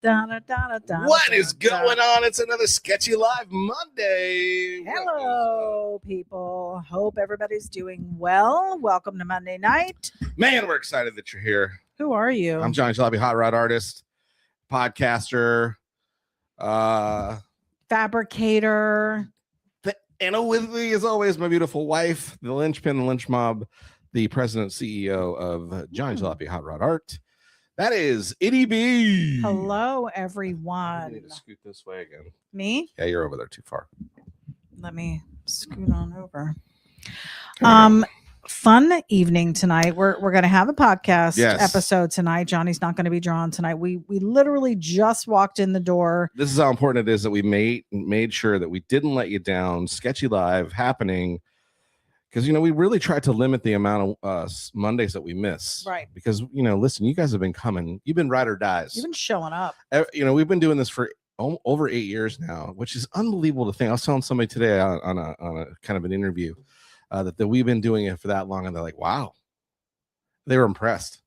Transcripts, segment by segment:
What is going on? It's another Sketchy Live Monday. Hello, people. Hope everybody's doing well. Welcome to Monday night. Man, we're excited that you're here. Who are you? I'm Johnny Jalopy, hot rod artist, podcaster, fabricator. And with me, as always, my beautiful wife, the linchpin, the lynch mob, the president, CEO of Johnny Jalopy Hot Rod Art. That is Itty B. Hello, I everyone. need to scoot this way again. Me? Yeah, you're over there too far. Let me scoot on over. Fun evening tonight. We're going to have a podcast episode tonight. Johnny's not going to be drawn tonight. We literally just walked in the door. This is how important it is that we made sure that we didn't let you down. Sketchy Live happening because, we really tried to limit the amount of Mondays that we miss. Right. Because, listen, you guys have been coming. You've been ride or dies. You've been showing up. We've been doing this for over 8 years now, which is unbelievable to think. I was telling somebody today on a kind of an interview that we've been doing it for that long, and they're like, wow. They were impressed.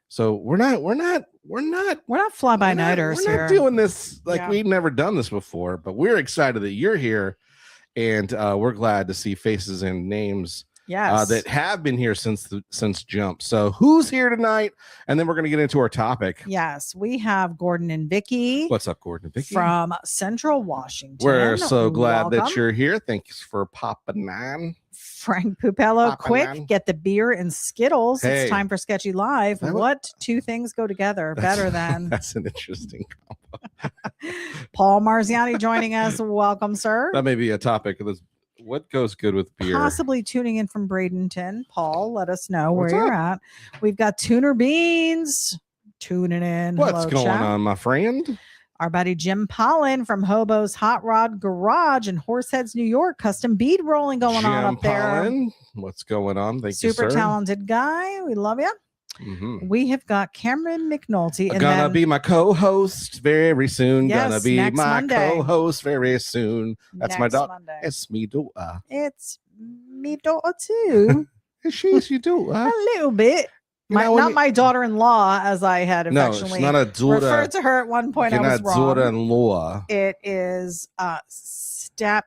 So we're not fly by nighters here. We're not doing this like we've never done this before, but we're excited that you're here. And we're glad to see faces and names that have been here since Jump. So who's here tonight? And then we're going to get into our topic. Yes, we have Gordon and Vicky. What's up, Gordon and Vicky? From Central Washington. We're so glad that you're here. Thanks for popping on. Frank Pupello, quick, get the beer and Skittles. Hey, it's time for Sketchy Live. What two things go together better than? That's an interesting combo. Paul Marziani joining us. Welcome, sir. That may be a topic of this. What goes good with beer? Possibly tuning in from Bradenton. Paul, let us know where you're at. We've got Tuner Beans tuning in. What's going on, my friend? Our buddy Jim Pollen from Hobo's Hot Rod Garage in Horseheads, New York. Custom bead rolling going on up there. What's going on? Thank you, Super talented guy. We love you. Mm-hmm. We have got Cameron McNulty. And gonna be my co-host very soon. Yes, gonna be my Monday. Co-host very soon. That's my daughter. It's me daughter. It's me daughter too. She's you do a little bit. Not my daughter-in-law, as I had affectionately referred to her at one point. I was wrong. Daughter-in-law. It is step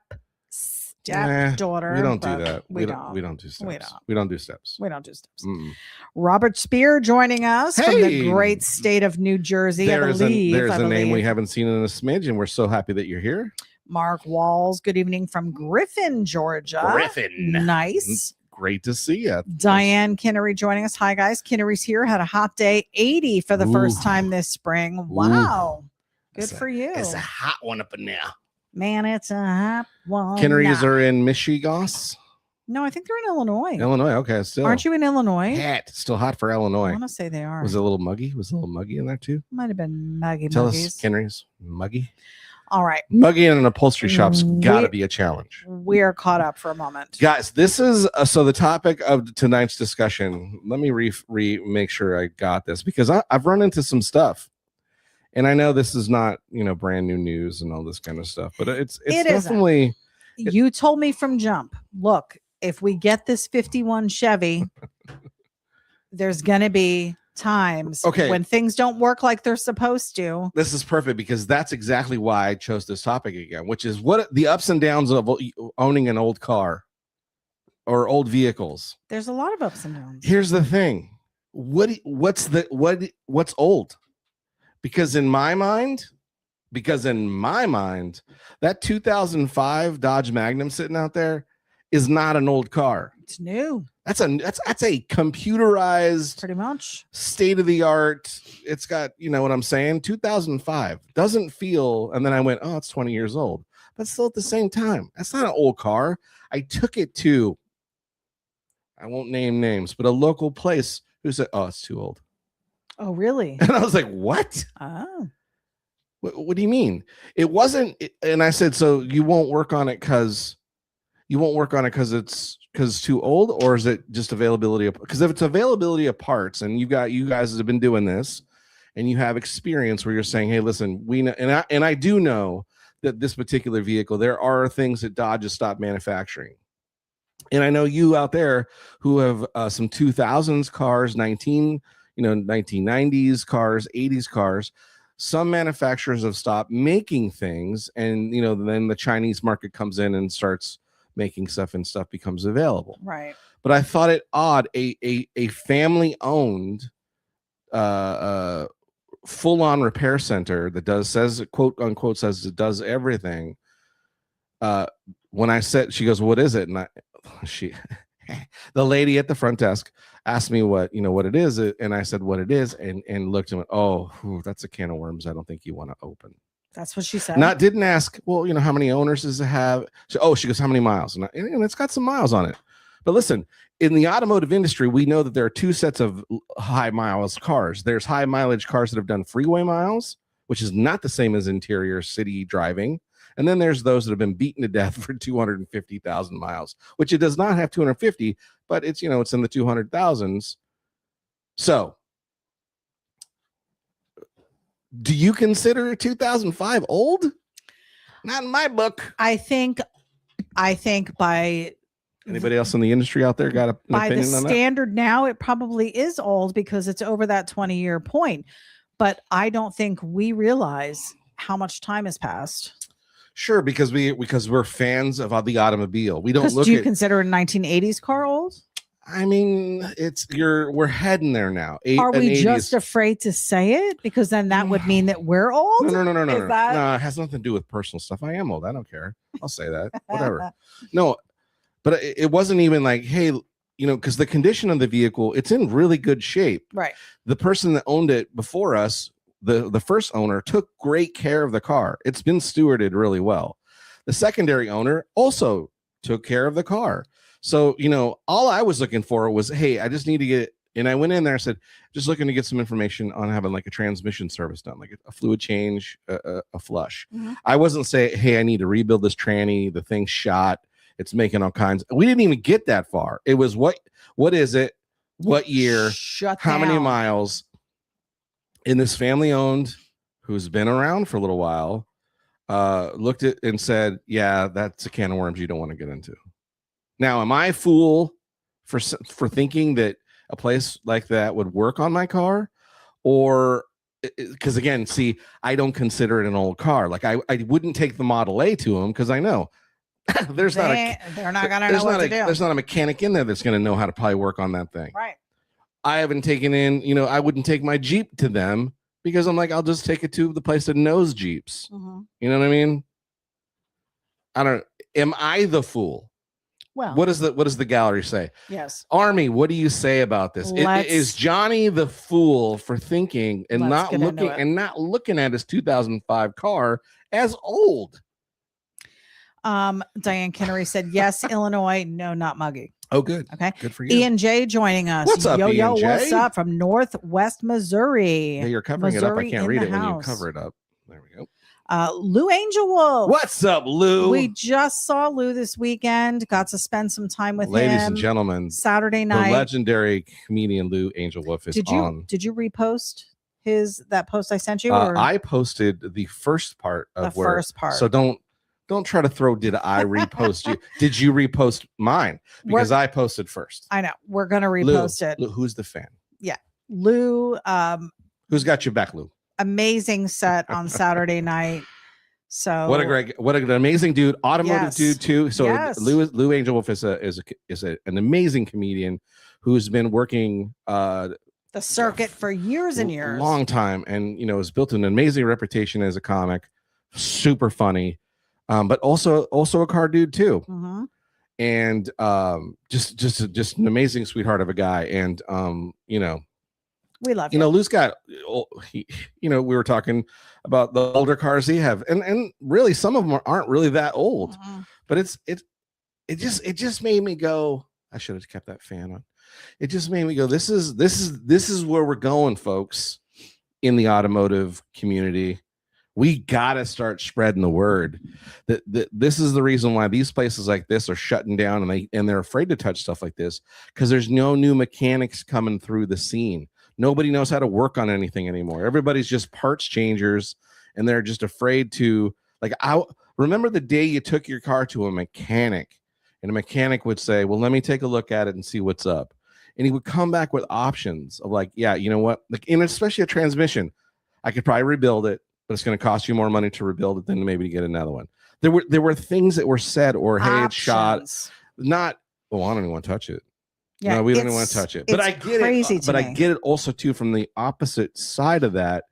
daughter. We don't do that. We don't do steps. We don't do steps. Mm-mm. Robert Spear joining us from the great state of New Jersey. There's a name we haven't seen in a smidge, and we're so happy that you're here. Mark Walls, good evening from Griffin, Georgia. Griffin. Nice. Great to see you. Diane Kinnery joining us. Hi, guys. Kinnery's here. Had a hot day. 80 for the first time this spring. Wow. Good for you. It's a hot one up in there. Man, it's a hot one. Kinnery's are in Michigan. No, I think they're in Illinois. Illinois. Okay. Still. Aren't you in Illinois? Still hot for Illinois. I want to say they are. Was it a little muggy? Was it a little muggy in there too? Might have been muggy. Tell us, Kinnery's muggy. All right. Muggy in an upholstery shop's got to be a challenge. We're caught up for a moment. Guys, this is so the topic of tonight's discussion. Let me make sure I got this because I've run into some stuff. And I know this is not, brand new news and all this kind of stuff, but it's definitely. You told me from Jump, look, if we get this 51 Chevy, there's going to be times when things don't work like they're supposed to. This is perfect because that's exactly why I chose this topic again, which is what the ups and downs of owning an old car or old vehicles. There's a lot of ups and downs. Here's the thing. What's old? Because in my mind, that 2005 Dodge Magnum sitting out there is not an old car. It's new. That's a computerized, pretty much state of the art. It's got, what I'm saying? 2005 doesn't feel. And then I went, oh, it's 20 years old, but still at the same time, that's not an old car. I took it to, I won't name names, but a local place who said, oh, it's too old. Oh, really? And I was like, what? Oh, what do you mean? It wasn't. And I said, so you won't work on it because it's too old, or is it just availability? Because if it's availability of parts, and you guys have been doing this, and you have experience where you're saying, hey, listen, we know, and I do know that this particular vehicle, there are things that Dodge has stopped manufacturing. And I know you out there who have some 2000s cars, 1990s cars, 80s cars. some manufacturers have stopped making things, and then the Chinese market comes in and starts making stuff, and stuff becomes available. Right. But I thought it odd, a family owned full on repair center that says quote unquote says it does everything. When I said, she goes, "What is it?" And the lady at the front desk asked me what it is, and I said what it is, and looked and went, "Oh, that's a can of worms. I don't think you want to open." That's what she said. Didn't ask, well, how many owners does it have? She goes, "How many miles?" And it's got some miles on it. But listen, in the automotive industry, we know that there are two sets of high miles cars. There's high mileage cars that have done freeway miles, which is not the same as interior city driving. And then there's those that have been beaten to death for 250,000 miles, which it does not have 250, but it's in the 200,000s. So do you consider 2005 old? Not in my book. I think by anybody else in the industry out there got an opinion on that? By the standard now, it probably is old because it's over that 20-year point. But I don't think we realize how much time has passed. Sure, because we're fans of the automobile. We don't look. Do you consider a 1980s car old? I mean, we're heading there now. Are we just afraid to say it because then that would mean that we're old? No. No, it has nothing to do with personal stuff. I am old. I don't care. I'll say that. Whatever. No, but it wasn't even like, hey, because the condition of the vehicle, it's in really good shape. Right. The person that owned it before us, the first owner, took great care of the car. It's been stewarded really well. The secondary owner also took care of the car. So, all I was looking for was, hey, I just need to get, and I went in there and said, just looking to get some information on having like a transmission service done, like a fluid change, a flush. Mm-hmm. I wasn't saying, hey, I need to rebuild this tranny. The thing's shot. It's making all kinds. We didn't even get that far. It was what is it? What year? How many miles? And this family owned, who's been around for a little while, looked at and said, yeah, that's a can of worms you don't want to get into. Now, am I a fool for thinking that a place like that would work on my car? Or because again, see, I don't consider it an old car. Like I wouldn't take the Model A to them because I know they're not gonna know what to do. There's not a mechanic in there that's gonna know how to probably work on that thing. Right. I haven't taken in, I wouldn't take my Jeep to them because I'm like, I'll just take it to the place that knows Jeeps. Mm-hmm. You know what I mean? Am I the fool? Well, what does the gallery say? Yes. Army, what do you say about this? Is Johnny the fool for thinking and not looking at his 2005 car as old? Diane Kennery said, yes, Illinois. No, not Muggy. Oh, good. Okay. Good for you. Ian J joining us. What's up, Ian J? What's up from Northwest Missouri? Hey, you're covering Missouri it up. I can't read it when you cover it up. There we go. Lou Angel Wolf. What's up, Lou? We just saw Lou this weekend. Got to spend some time with him. Ladies and gentlemen, Saturday night. The legendary comedian Lou Angel Wolf is on. Did you repost that post I sent you? I posted the first part of the first part. So don't try to throw, did I repost you? Did you repost mine? Because I posted first. I know. We're going to repost it. Lou, who's the fan? Yeah. Lou. Who's got your back, Lou? Amazing set on Saturday night. So what an amazing dude, automotive dude too. So Lou Angel Wolf is an amazing comedian who's been working the circuit for years and years, long time, and has built an amazing reputation as a comic. Super funny, but also a car dude too. Mm-hmm. And just an amazing sweetheart of a guy. And we love him. Lou's got, we were talking about the older cars he have, and really some of them aren't really that old, mm-hmm. but it just made me go, I should have kept that fan on. It just made me go, this is where we're going, folks, in the automotive community. We got to start spreading the word that this is the reason why these places like this are shutting down, and they're afraid to touch stuff like this, because there's no new mechanics coming through the scene. Nobody knows how to work on anything anymore. Everybody's just parts changers, and they're just afraid to, like, I remember the day you took your car to a mechanic, and a mechanic would say, well, let me take a look at it and see what's up. And he would come back with options of like, yeah, you know what? Like, and especially a transmission. I could probably rebuild it, but it's going to cost you more money to rebuild it than maybe to get another one. There were things that were said, or hey, it's shot. Not, oh, I don't even want to touch it. Yeah, no, we don't even want to touch it. But I get it. But I get it also too from the opposite side of that,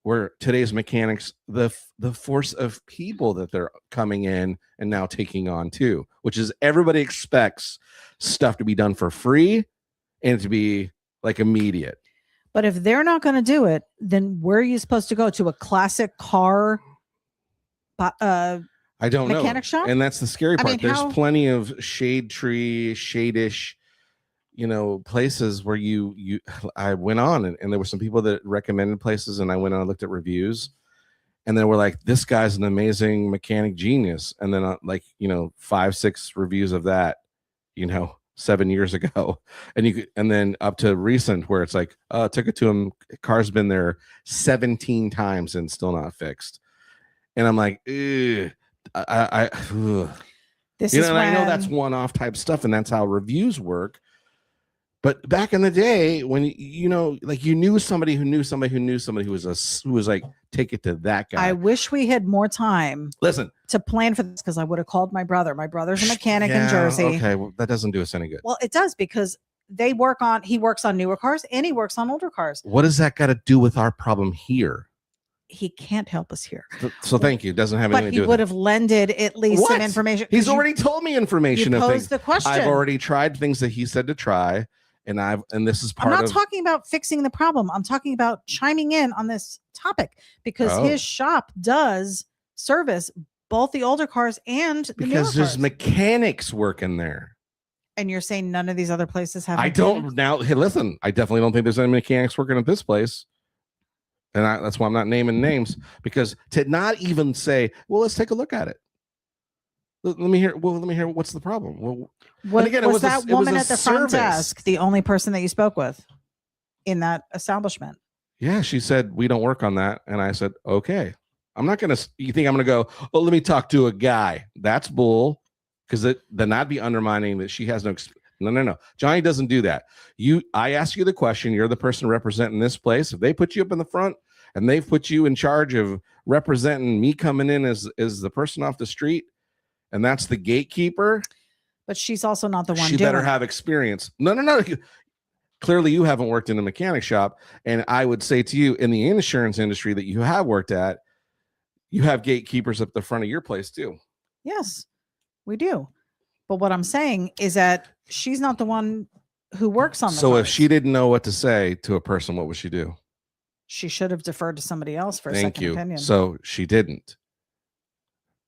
where today's mechanics, the force of people that they're coming in and now taking on too, which is everybody expects stuff to be done for free and to be like immediate. But if they're not going to do it, then where are you supposed to go? To a classic car I don't know. Mechanic shop? And that's the scary part. There's plenty of shade tree, shade-ish, places where I went on and there were some people that recommended places, and I went on and looked at reviews, and they were like, this guy's an amazing mechanic genius. And then 5-6 reviews of that, 7 years ago. And then up to recent where it's like, took it to him. Car's been there 17 times and still not fixed. And I'm like, ugh. I know that's one-off type stuff, and that's how reviews work. But back in the day, when you knew somebody who knew somebody who knew somebody who was like, take it to that guy. I wish we had more time. Listen, to plan for this, because I would have called my brother. My brother's a mechanic in Jersey. Okay, well, that doesn't do us any good. Well, it does, because he works on newer cars and he works on older cars. What does that got to do with our problem here? He can't help us here. So thank you. It doesn't have anything to do with it. But he would have lended at least some information. He's already told me information. You posed the question. I've already tried things that he said to try, and this is part of. I'm not talking about fixing the problem. I'm talking about chiming in on this topic, because his shop does service both the older cars and the newer cars. There's mechanics working there. And you're saying none of these other places have mechanics? Don't now. Hey, listen, I definitely don't think there's any mechanics working at this place. And that's why I'm not naming names, because to not even say, well, let's take a look at it. Let me hear what's the problem. Well, was that woman at the front desk the only person that you spoke with in that establishment? Yeah, she said, we don't work on that. And I said, okay. You think I'm going to go, oh, let me talk to a guy. That's bull. Because then I'd be undermining that she has no experience. No. Johnny doesn't do that. I ask you the question. You're the person representing this place. If they put you up in the front and they've put you in charge of representing me coming in as the person off the street, and that's the gatekeeper. But she's also not the one. She better have experience. No. Clearly, you haven't worked in a mechanic shop, and I would say to you, in the insurance industry that you have worked at, you have gatekeepers up the front of your place too. Yes, we do. But what I'm saying is that she's not the one who works on the So cars. If she didn't know what to say to a person, what would she do? She should have deferred to somebody else for a second opinion. So she didn't.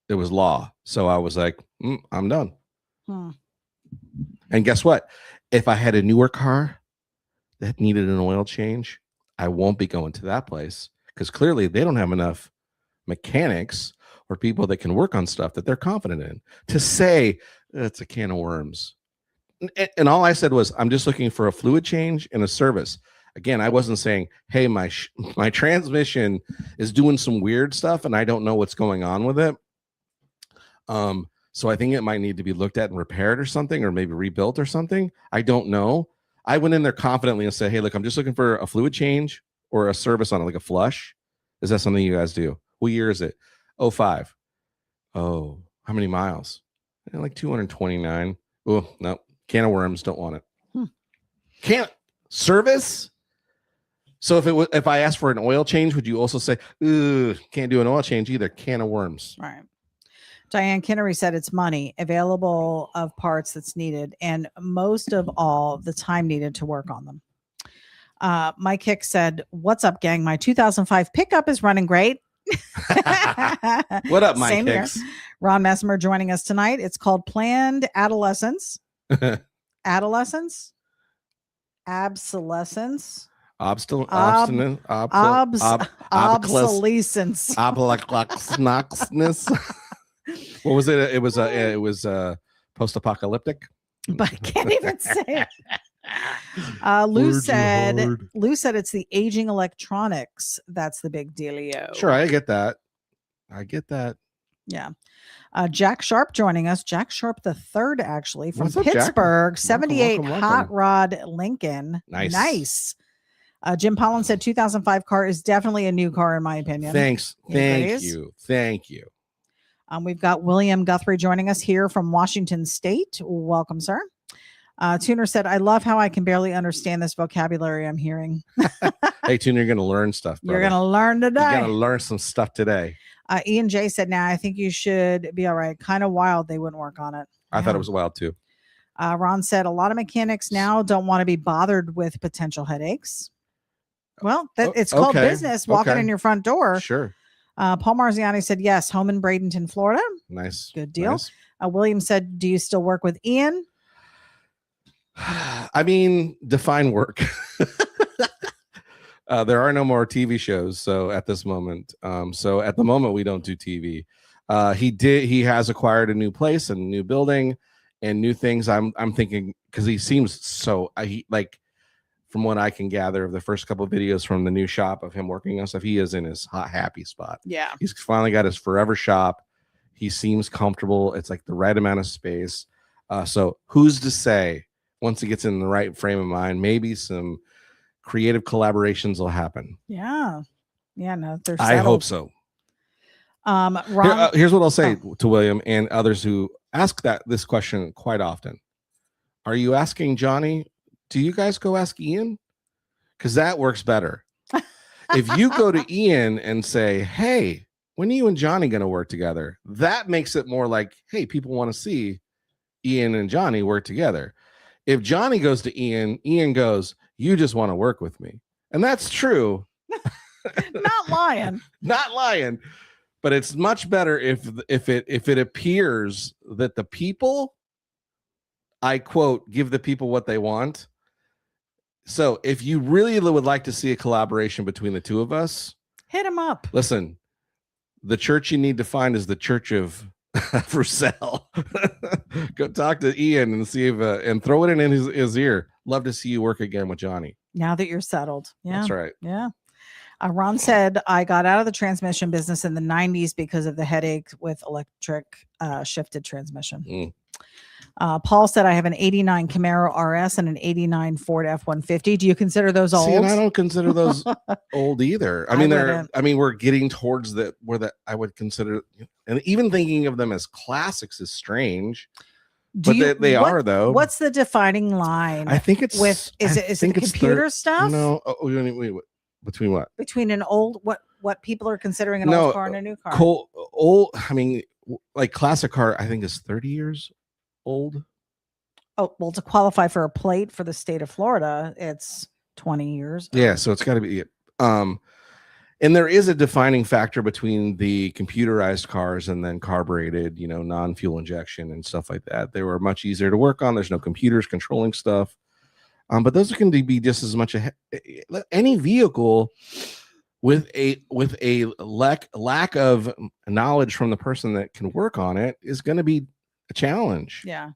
It was law. So I was like, I'm done. And guess what? If I had a newer car that needed an oil change, I won't be going to that place, because clearly they don't have enough mechanics or people that can work on stuff that they're confident in to say it's a can of worms. And all I said was, I'm just looking for a fluid change and a service. Again, I wasn't saying, hey, my transmission is doing some weird stuff and I don't know what's going on with it. So I think it might need to be looked at and repaired or something, or maybe rebuilt or something. I don't know. I went in there confidently and said, hey, look, I'm just looking for a fluid change or a service on it, like a flush. Is that something you guys do? What year is it? 05. Oh, how many miles? Like 229. Oh, no. Can of worms. Don't want it. Can't service. So if I asked for an oil change, would you also say, can't do an oil change either? Can of worms. Right. Diane Kinnery said it's money available of parts that's needed, and most of all the time needed to work on them. Mike Hicks said, what's up, gang? My 2005 pickup is running great. What up, Mike Hicks? Ron Messimer joining us tonight. It's called Planned Adolescence. Adolescence? Obsolescence? Obsolescence. What was it? It was post-apocalyptic. But I can't even say it. Lou said it's the aging electronics that's the big dealio. Sure, I get that. Yeah. Jack Sharp joining us. Jack Sharp the third, actually, from Pittsburgh. Jack? 78 welcome. Hot Rod Lincoln. Nice. Jim Pollan said 2005 car is definitely a new car in my opinion. Thanks. He Thank agrees. you. Thank you. We've got William Guthrie joining us here from Washington State. Welcome, sir. Tuner said, I love how I can barely understand this vocabulary I'm hearing. Hey, Tuner, you're going to learn stuff. You're brother. going to learn You're today. going to learn some stuff today. Ian J said, nah, I think you should be all right. Kind of wild they wouldn't work on it. I thought it was wild too. Ron said, a lot of mechanics now don't want to be bothered with potential headaches. Well, it's called okay, business, walking okay. in your front door. Sure. Paul Marziani said, yes, home in Bradenton, Florida. Nice. Good deal. Nice. William said, do you still work with Ian? I mean, define work. There are no more TV shows. So at this moment, so at the moment we don't do TV. He has acquired a new place and a new building and new things. I'm thinking, because he seems so like, from what I can gather of the first couple of videos from the new shop of him working on stuff, he is in his happy spot. Yeah. He's finally got his forever shop. He seems comfortable. It's like the right amount of space. So who's to say once he gets in the right frame of mind, maybe some creative collaborations will happen. Yeah. Yeah. No, they're I hope so. Ron, Here's what I'll say to William and others who ask this question quite often. Are you asking Johnny? Do you guys go ask Ian? Because that works better. If you go to Ian and say, hey, when are you and Johnny going to work together? That makes it more like, hey, people want to see Ian and Johnny work together. If Johnny goes to Ian, Ian goes, you just want to work with me. And that's true. Not lying. Not lying. But it's much better if it appears that the people, I quote, give the people what they want. So if you really would like to see a collaboration between the two of us, hit him up. Listen, the church you need to find is the church of Roussel. Go talk to Ian and see if and throw it in his ear. Love to see you work again with Johnny. Now that you're settled. Yeah. That's right. Yeah. Ron said, I got out of the transmission business in the 90s because of the headache with electric shifted transmission. Paul said, I have an 89 Camaro RS and an 89 Ford F-150. Do you consider those old? See, and I don't consider those old either. I mean, we're getting towards where I would consider, and even thinking of them as classics is strange. But they are though. What's the defining line? I think it's is it the computer stuff? No, wait, between what? Between an old what people are considering an old car and a new car. Old. I mean, like classic car, I think is 30 years old. Oh, well, to qualify for a plate for the state of Florida, it's 20 years. Yeah, so it's got to be and there is a defining factor between the computerized cars and then carbureted, non-fuel injection and stuff like that. They were much easier to work on. There's no computers controlling stuff. But those can be just as much any vehicle with a lack of knowledge from the person that can work on it is going to be a challenge. Yeah.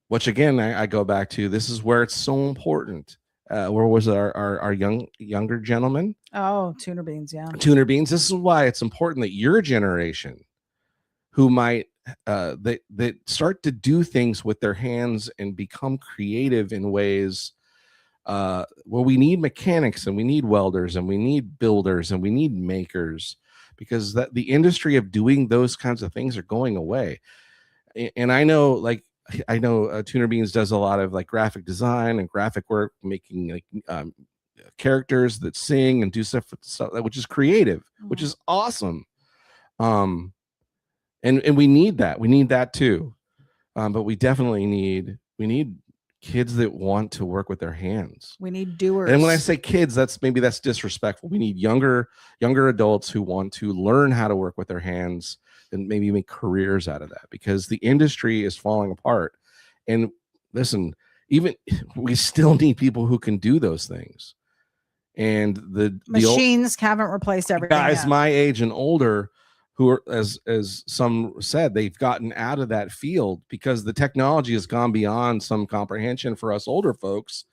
Which again, I go back to, this is where it's so important. Where was our younger gentleman? Oh, Tuner Beans. Yeah. Tuner Beans. This is why it's important that your generation, who might that start to do things with their hands and become creative in ways where we need mechanics and we need welders and we need builders and we need makers, because the industry of doing those kinds of things are going away. And I know Tuner Beans does a lot of like graphic design and graphic work, making like characters that sing and do stuff, which is creative, which is awesome. And we need that too. But we definitely need kids that want to work with their hands. We need doers. And when I say kids, that's disrespectful. We need younger adults who want to learn how to work with their hands and maybe make careers out of that, because the industry is falling apart. And listen, even we still need people who can do those things. And the machines haven't replaced everything. Guys my age and older who are, as some said, they've gotten out of that field because the technology has gone beyond some comprehension for us older folks,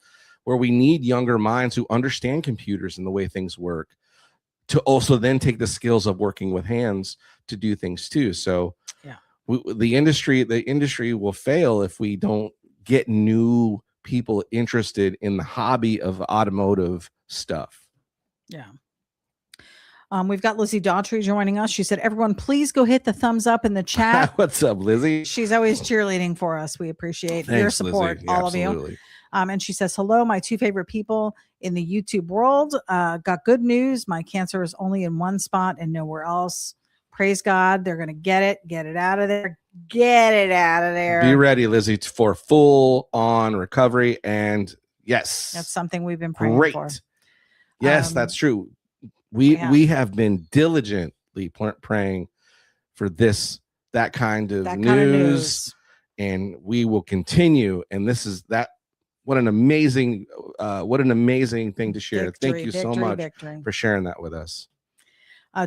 where we need younger minds who understand computers and the way things work, to also then take the skills of working with hands to do things too. So yeah, the industry will fail if we don't get new people interested in the hobby of automotive stuff. Yeah. We've got Lizzie Daughtry joining us. She said, everyone, please go hit the thumbs up in the chat. What's up, Lizzie? She's always cheerleading for us. We appreciate your Thanks, support, Lizzie. all of you. Absolutely. And she says, hello, my two favorite people in the YouTube world. Got good news. My cancer is only in one spot and nowhere else. Praise God. They're going to get it out of there. Get it out of there. Be ready, Lizzie, for full on recovery. And yes, That's something we've been praying for. Yes, that's true. We have been diligently praying for that kind of news, and we will continue. And this is that. What an amazing thing to share. Thank you so much for sharing that with us.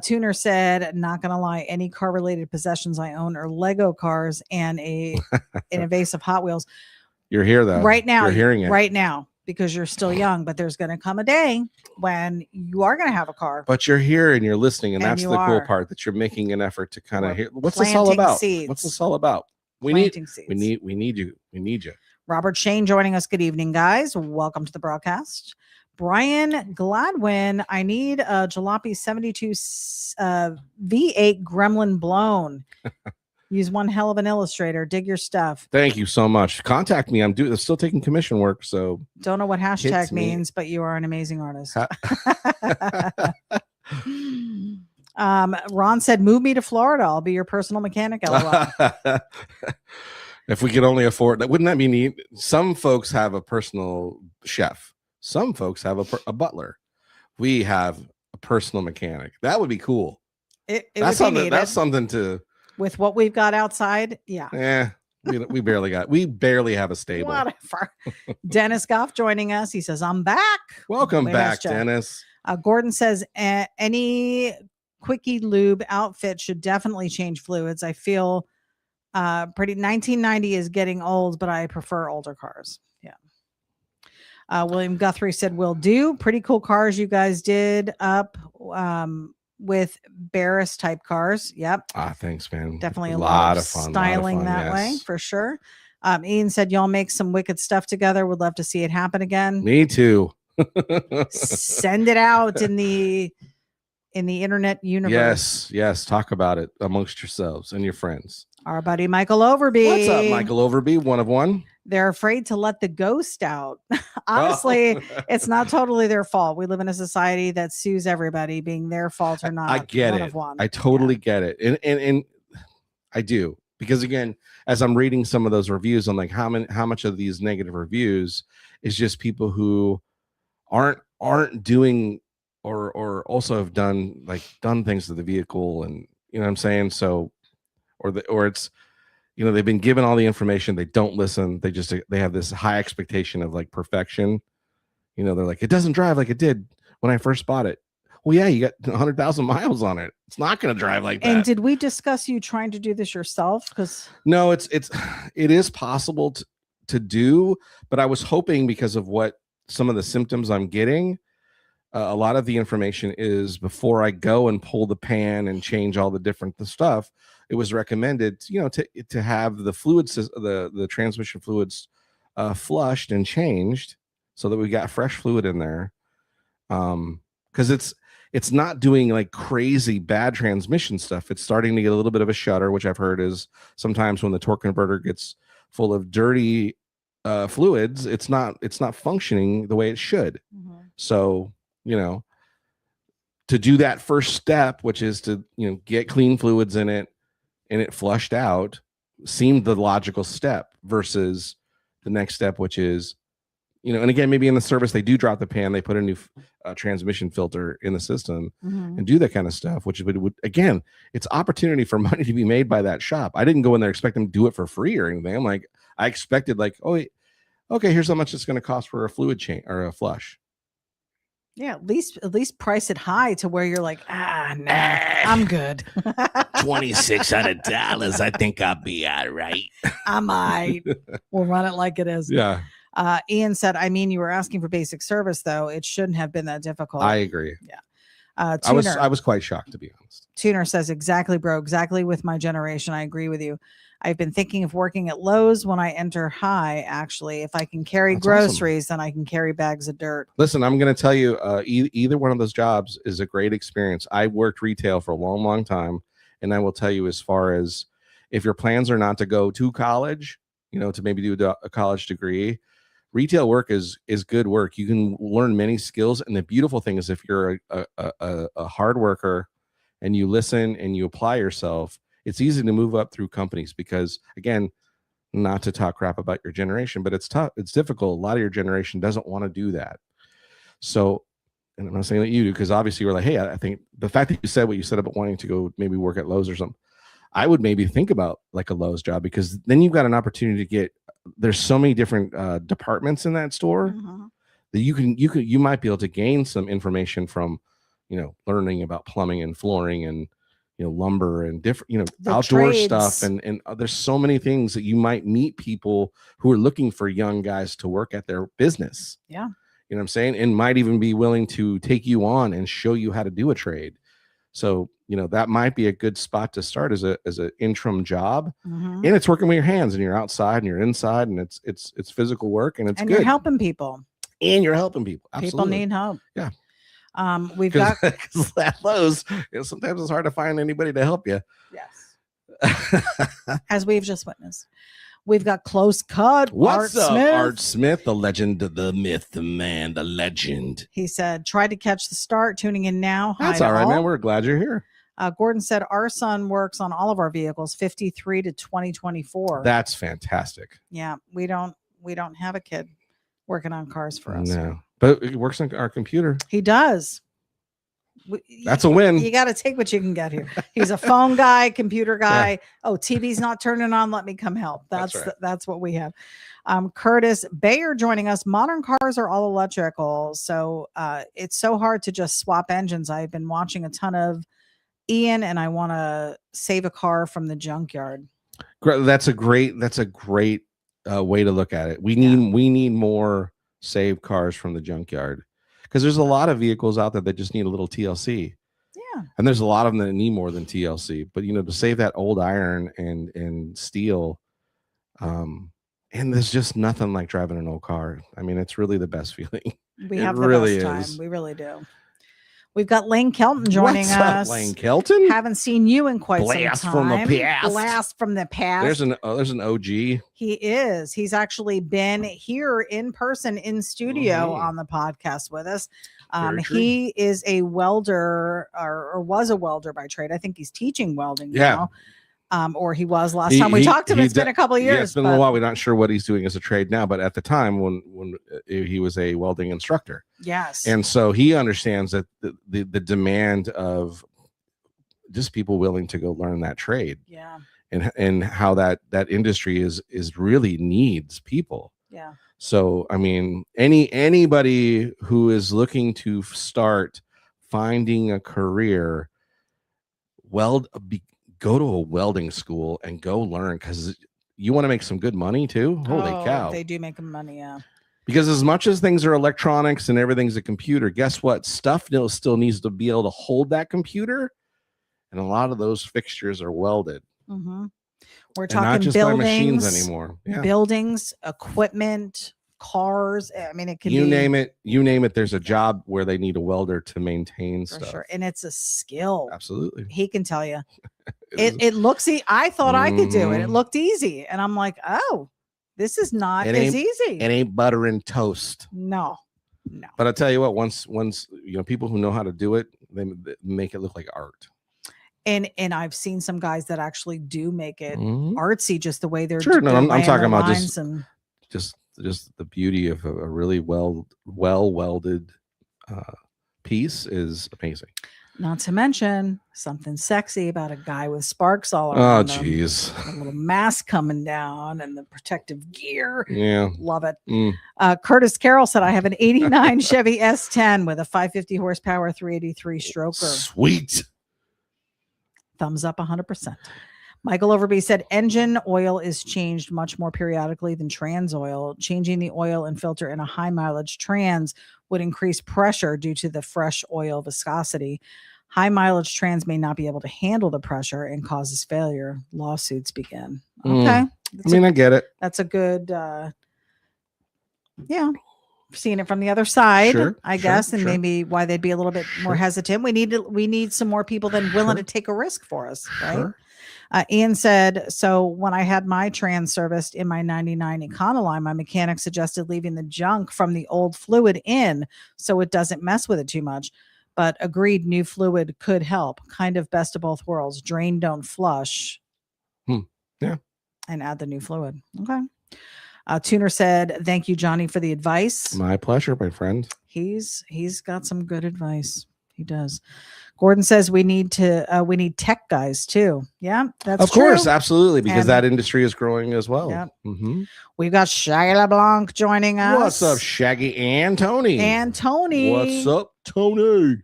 Tuner said, not gonna lie, any car related possessions I own are Lego cars and an invasive Hot Wheels. You're here though. Right now. You're hearing it right now because you're still young, but there's going to come a day when you are going to have a car. But you're here and you're listening, and that's the cool part, that you're making an effort to kind of hear what's this all about. What's this all about? We need you. We need you. Robert Shane joining us. Good evening, guys. Welcome to the broadcast. Brian Gladwin, I need a Jalopy 72 V8 Gremlin blown. Use one hell of an illustrator. Dig your stuff. Thank you so much. Contact me. I'm still taking commission work, so don't know what hashtag means, but you are an amazing artist. Ron said, "Move me to Florida. I'll be your personal mechanic." If we could only afford that, wouldn't that be neat? Some folks have a personal chef. Some folks have a butler. We have a personal mechanic. That would be cool. That's something to. With what we've got outside, yeah. Yeah, we barely have a stable. Whatever. Dennis Goff joining us. He says, I'm back. Welcome back, Dennis. Gordon says, any quickie lube outfit should definitely change fluids. I feel 1990 is getting old, but I prefer older cars. Yeah. William Guthrie said, will do. Pretty cool cars you guys did up. With Barris type cars. Yep. Thanks, man. Definitely a lot of fun. Styling that way for sure. Ian said, y'all make some wicked stuff together. Would love to see it happen again. Me too. Send it out in the internet universe. Yes. Talk about it amongst yourselves and your friends. Our buddy Michael Overby. What's up, Michael Overby? One of one. They're afraid to let the ghost out. Honestly, it's not totally their fault. We live in a society that sues everybody, being their fault or not. I get it. I totally get it. And I do. Because again, as I'm reading some of those reviews, I'm like, how much of these negative reviews is just people who aren't doing or also have done things to the vehicle, and you know what I'm saying? So or it's, you know, they've been given all the information, they don't listen, they have this high expectation of like perfection. You know, they're like, it doesn't drive like it did when I first bought it. Well, yeah, you got 100,000 miles on it. It's not going to drive like that. And did we discuss you trying to do this yourself? Because no, it is possible to do, but I was hoping, because of what some of the symptoms I'm getting, a lot of the information is before I go and pull the pan and change all the different stuff. It was recommended, you know, to have the fluids, the transmission fluids, flushed and changed so that we got fresh fluid in there. Because it's not doing like crazy bad transmission stuff. It's starting to get a little bit of a shudder, which I've heard is sometimes when the torque converter gets full of dirty fluids, it's not functioning the way it should. Mm-hmm. So, you know, to do that first step, which is to, you know, get clean fluids in it and it flushed out, seemed the logical step versus the next step, which is, you know, and again, maybe in the service, they do drop the pan, they put a new transmission filter in the system, mm-hmm. and do that kind of stuff, which would, again, it's opportunity for money to be made by that shop. I didn't go in there expecting to do it for free or anything. I'm like, I expected like, oh, okay, here's how much it's going to cost for a fluid change or a flush. Yeah, at least price it high to where you're like, nah, I'm good. $2,600. I think I'll be all right. I might. We'll run it like it is. Yeah. Ian said, I mean, you were asking for basic service, though. It shouldn't have been that difficult. I agree. Yeah. I was quite shocked, to be honest. Tuner says, exactly, bro. Exactly with my generation. I agree with you. I've been thinking of working at Lowe's when I enter high. Actually, if I can carry That's awesome. groceries, then I can carry bags of dirt. Listen, I'm going to tell you, either one of those jobs is a great experience. I worked retail for a long, long time, and I will tell you, as far as if your plans are not to go to college, to maybe do a college degree, retail work is good work. You can learn many skills, and the beautiful thing is, if you're a hard worker and you listen and you apply yourself, it's easy to move up through companies. Because, again, not to talk crap about your generation, but it's tough. It's difficult. A lot of your generation doesn't want to do that. So, and I'm not saying that you do, because obviously you're like, hey, I think the fact that you said what you said about wanting to go maybe work at Lowe's or something, I would maybe think about like a Lowe's job, because then you've got an opportunity to get, there's so many different departments in that store that you might be able to gain some information from, learning about plumbing and flooring and, lumber and different, The outdoor trades. stuff. And there's so many things that you might meet people who are looking for young guys to work at their business. Yeah. You know what I'm saying? And might even be willing to take you on and show you how to do a trade. So, that might be a good spot to start as an interim job. And it's working with your hands, and you're outside and you're inside, and it's physical work, and it's And good. you're helping people. And you're helping people. Absolutely. People need help. Yeah. We've got at Lowe's, sometimes it's hard to find anybody to help you. yes, as we've just witnessed. We've got close cut. What's Art up, Smith. Art Smith, the legend, the myth, the man, the legend. He said, "Tried to catch the start. Tuning in now." That's Hi all to right, man. We're glad you're here. Gordon said, "Our son works on all of our vehicles, 53 to 2024." That's fantastic. Yeah, we don't have a kid working on cars for us. No, but it works on our computer. He does. That's a win. You got to take what you can get here. He's a phone guy, computer guy. Yeah. Oh, TV's not turning on. Let me come help. That's what we have. Curtis Bayer joining us. Modern cars are all electrical, so it's so hard to just swap engines. I've been watching a ton of Ian, and I want to save a car from the junkyard. That's a great way to look at it. We need more saved cars from the junkyard, because there's a lot of vehicles out there that just need a little TLC. Yeah. And there's a lot of them that need more than TLC. But to save that old iron and steel, and there's just nothing like driving an old car. I mean, it's really the best feeling. We have the best time. We really do. We've got Lane Kelton joining us. Lane Kelton? Haven't seen you in quite some time. Blast from the past. There's an OG. He is. He's actually been here in person in studio on the podcast with us. He is a welder or was a welder by trade. I think he's teaching welding now. Or he was last time we talked to him. It's been a couple of years. Yeah, it's been a while. We're not sure what he's doing as a trade now, but at the time when he was a welding instructor. Yes. And so he understands that the demand of just people willing to go learn that trade. Yeah. And how that industry is really needs people. Yeah. So, I mean, anybody who is looking to start finding a career, go to a welding school and go learn, because you want to make some good money too. Holy cow. They do make money. Yeah. Because as much as things are electronics and everything's a computer, guess what? Stuff still needs to be able to hold that computer. And a lot of those fixtures are welded. Mm-hmm. We're talking not just buildings, by machines anymore. Yeah. Buildings, equipment, cars. I mean, it can you name it. There's a job where they need a welder to maintain stuff. Sure. And it's a skill. Absolutely. He can tell you. It looks I thought I could do it. It looked easy. And I'm like, oh, this is not as easy. It ain't butter and toast. No. But I'll tell you what, once people who know how to do it, they make it look like art. And I've seen some guys that actually do make it artsy, just the way they're sure. No, I'm talking about just the beauty of a really well welded piece is amazing. Not to mention something sexy about a guy with sparks all around him. Oh, geez. A little mask coming down and the protective gear. Yeah. Love it. Curtis Carroll said, I have an 89 Chevy S10 with a 550 horsepower, 383 stroker. Sweet. Thumbs up 100%. Michael Overby said, engine oil is changed much more periodically than trans oil. Changing the oil and filter in a high mileage trans would increase pressure due to the fresh oil viscosity. High mileage trans may not be able to handle the pressure and causes failure. Lawsuits begin. Mm. Okay. I mean, I get it. That's a good, yeah, seeing it from the other side, Sure, I sure, guess, and sure. maybe why they'd be a little bit more Sure. hesitant. We need some more people than willing Sure. to take a risk for us, right? Sure. Ian said, so when I had my trans serviced in my 99 Econoline, my mechanic suggested leaving the junk from the old fluid in so it doesn't mess with it too much. But agreed, new fluid could help. Kind of best of both worlds. Drain, don't flush. Yeah. And add the new fluid. Okay. Tuner said, thank you, Johnny, for the advice. My pleasure, my friend. He's got some good advice. He does. Gordon says we need tech guys too. Yeah, that's Of course, true. absolutely, because And- that industry is growing as well. Yep. Mm-hmm. We've got Shaggy LeBlanc joining us. What's up, Shaggy and Tony? And Tony. What's up, Tony?